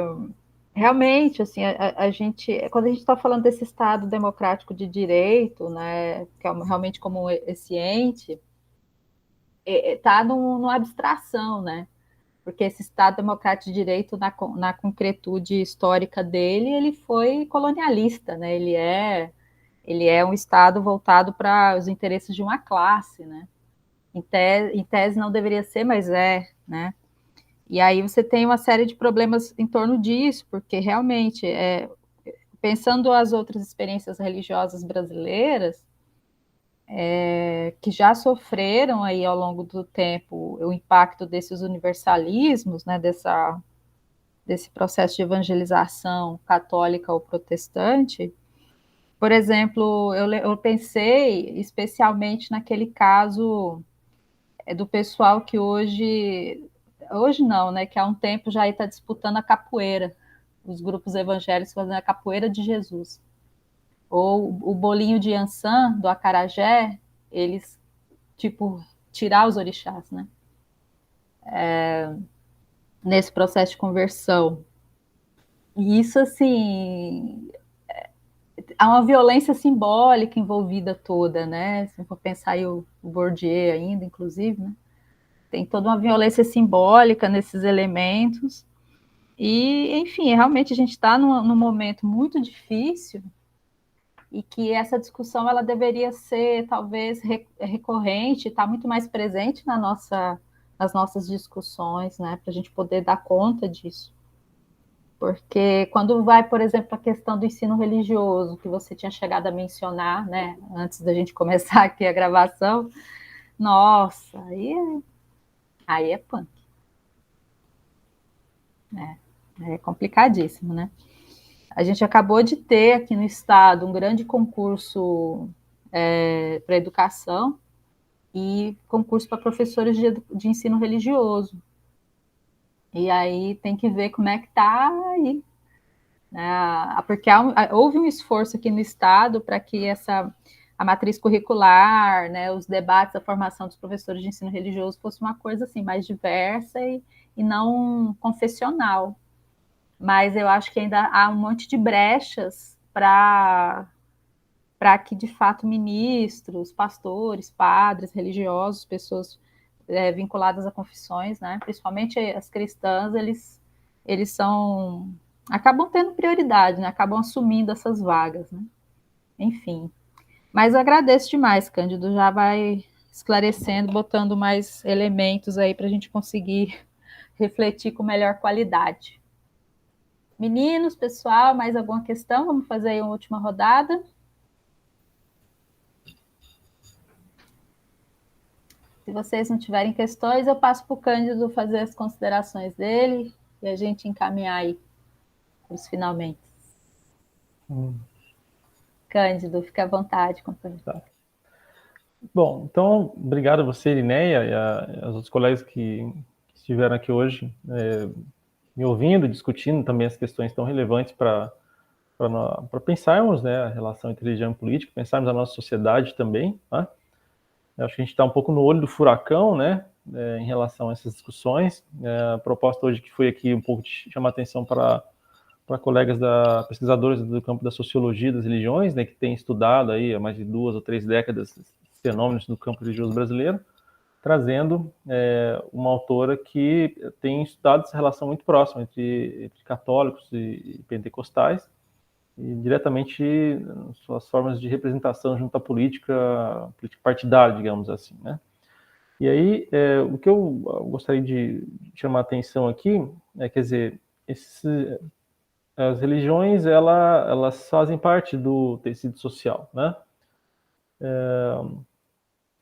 realmente, assim, a gente, quando a gente está falando desse Estado democrático de direito, né, que é realmente como esse ente, está numa abstração, né? Porque esse Estado democrático de direito, na concretude histórica dele, ele foi colonialista, né? Ele é um Estado voltado para os interesses de uma classe, né? Em tese não deveria ser, mas né? E aí você tem uma série de problemas em torno disso, porque realmente, pensando as outras experiências religiosas brasileiras, que já sofreram aí ao longo do tempo o impacto desses universalismos, né, desse processo de evangelização católica ou protestante. Por exemplo, eu pensei especialmente naquele caso do pessoal que hoje não, né, que há um tempo já está disputando a capoeira, os grupos evangélicos fazendo a capoeira de Jesus. Ou o bolinho de Yansan, do acarajé, eles, tipo, tirar os orixás, né? Nesse processo de conversão. E isso, assim, há uma violência simbólica envolvida toda, né? Se for pensar aí o Bourdieu ainda, inclusive, né? Tem toda uma violência simbólica nesses elementos. E, enfim, realmente a gente está num momento muito difícil e que essa discussão ela deveria ser, talvez, recorrente, estar muito mais presente nas nossas discussões, né? Para a gente poder dar conta disso. Porque quando vai, por exemplo, a questão do ensino religioso, que você tinha chegado a mencionar, né, antes da gente começar aqui a gravação, nossa, aí é punk. É complicadíssimo, né? A gente acabou de ter aqui no estado um grande concurso para educação e concurso para professores de ensino religioso. E aí tem que ver como é que está aí. Porque houve um esforço aqui no estado para que a matriz curricular, né, os debates, a formação dos professores de ensino religioso fosse uma coisa assim mais diversa e não confessional. Mas eu acho que ainda há um monte de brechas para que, de fato, ministros, pastores, padres, religiosos, pessoas vinculadas a confissões, né, principalmente as cristãs, eles acabam tendo prioridade, né, acabam assumindo essas vagas, né? Enfim. Mas eu agradeço demais, Cândido, já vai esclarecendo, botando mais elementos aí para a gente conseguir refletir com melhor qualidade. Meninos, pessoal, mais alguma questão? Vamos fazer aí uma última rodada. Se vocês não tiverem questões, eu passo para o Cândido fazer as considerações dele e a gente encaminhar aí os finalmente. Cândido, fique à vontade, companheiro. Tá. Bom, então, obrigado a você, Irineia, e aos outros colegas que estiveram aqui hoje, me ouvindo, discutindo também as questões tão relevantes para pensarmos, né, a relação entre religião e política, pensarmos a nossa sociedade também, né? Eu acho que a gente está um pouco no olho do furacão, né, em relação a essas discussões. A proposta hoje que foi aqui um pouco de chamar atenção para colegas pesquisadores do campo da sociologia das religiões, né, que têm estudado aí há mais de 2 ou 3 décadas fenômenos do campo religioso brasileiro, trazendo uma autora que tem estudado essa relação muito próxima entre católicos e pentecostais, e diretamente suas formas de representação junto à política partidária, digamos assim, né? E aí, o que eu gostaria de chamar a atenção aqui quer dizer, as religiões, elas fazem parte do tecido social, né?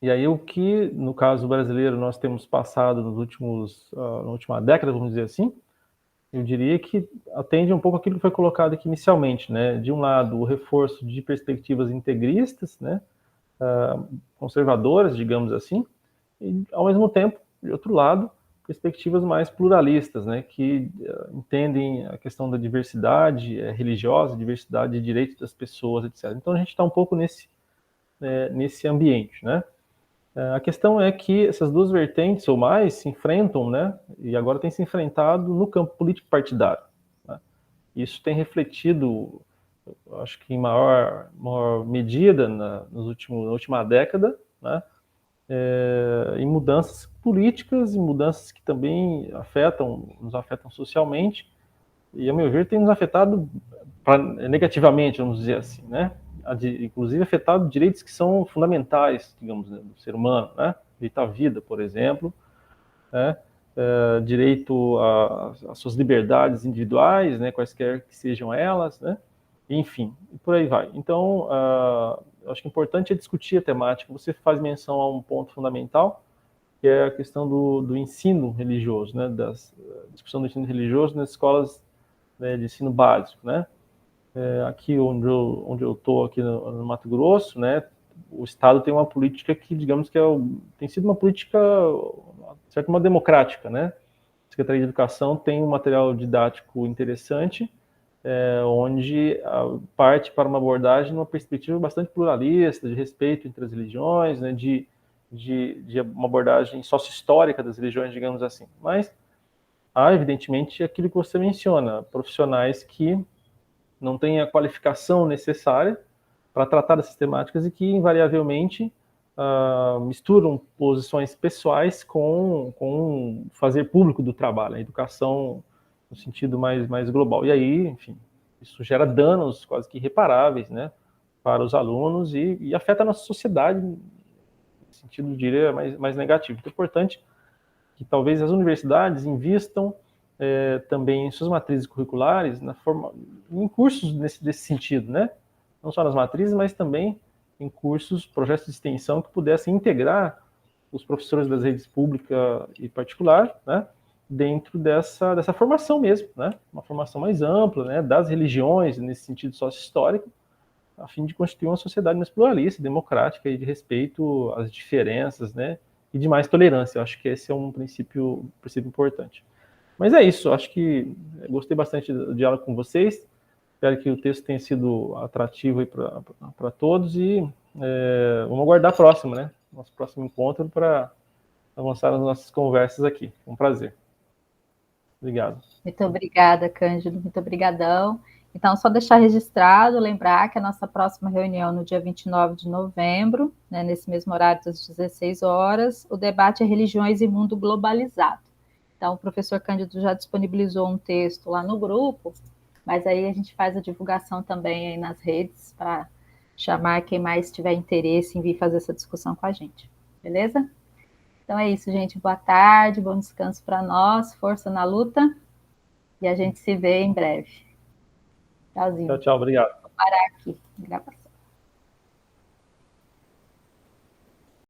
E aí, o que, no caso brasileiro, nós temos passado na última década, vamos dizer assim, eu diria que atende um pouco aquilo que foi colocado aqui inicialmente, né? De um lado, o reforço de perspectivas integristas, né? Conservadoras, digamos assim, e, ao mesmo tempo, de outro lado, perspectivas mais pluralistas, né? Que entendem a questão da diversidade religiosa, diversidade de direitos das pessoas, etc. Então, a gente está um pouco nesse ambiente, né? A questão é que essas duas vertentes ou mais se enfrentam, né? E agora tem se enfrentado no campo político partidário, né? Isso tem refletido, acho que em maior medida na última década, né? Em mudanças políticas e mudanças que também nos afetam socialmente e, a meu ver, tem nos afetado negativamente, vamos dizer assim, né? Inclusive afetado direitos que são fundamentais, digamos, né, do ser humano, né? Direito à vida, por exemplo, né? Direito às suas liberdades individuais, né? Quaisquer que sejam elas, né? Enfim, e por aí vai. Então, eu acho que o importante é discutir a temática. Você faz menção a um ponto fundamental, que é a questão do ensino religioso, né? Da discussão do ensino religioso nas escolas, né, de ensino básico, né? Aqui onde eu estou, aqui no Mato Grosso, né, o Estado tem uma política que, digamos que tem sido uma política, de certo modo, democrática, né? A Secretaria de Educação tem um material didático interessante, onde parte para uma abordagem numa perspectiva bastante pluralista, de respeito entre as religiões, né, de uma abordagem sócio-histórica das religiões, digamos assim. Mas há, evidentemente, aquilo que você menciona, profissionais que não têm a qualificação necessária para tratar dessas temáticas e que, invariavelmente, misturam posições pessoais com fazer público do trabalho, a educação no sentido mais global. E aí, enfim, isso gera danos quase que irreparáveis, né, para os alunos e afeta a nossa sociedade, no sentido, diria, mais negativo. Então, é importante que talvez as universidades invistam também em suas matrizes curriculares, em cursos desse sentido, né? Não só nas matrizes, mas também em cursos, projetos de extensão que pudessem integrar os professores das redes pública e particular, né, dentro dessa formação mesmo, né? Uma formação mais ampla, né, das religiões, nesse sentido sócio-histórico, a fim de constituir uma sociedade mais pluralista, democrática e de respeito às diferenças, né, e de mais tolerância. Eu acho que esse é um princípio importante. Mas é isso, acho que gostei bastante do diálogo com vocês, espero que o texto tenha sido atrativo para todos e vamos aguardar a próxima, né? Nosso próximo encontro para avançar nas nossas conversas aqui. Um prazer. Obrigado. Muito obrigada, Cândido, muito obrigadão. Então, só deixar registrado, lembrar que a nossa próxima reunião no dia 29 de novembro, né, nesse mesmo horário das 16 horas, o debate é Religiões e Mundo Globalizado. Então, o professor Cândido já disponibilizou um texto lá no grupo, mas aí a gente faz a divulgação também aí nas redes para chamar quem mais tiver interesse em vir fazer essa discussão com a gente. Beleza? Então é isso, gente. Boa tarde, bom descanso para nós, força na luta e a gente se vê em breve. Tchauzinho. Tchau, obrigado. Vou parar aqui, gravação.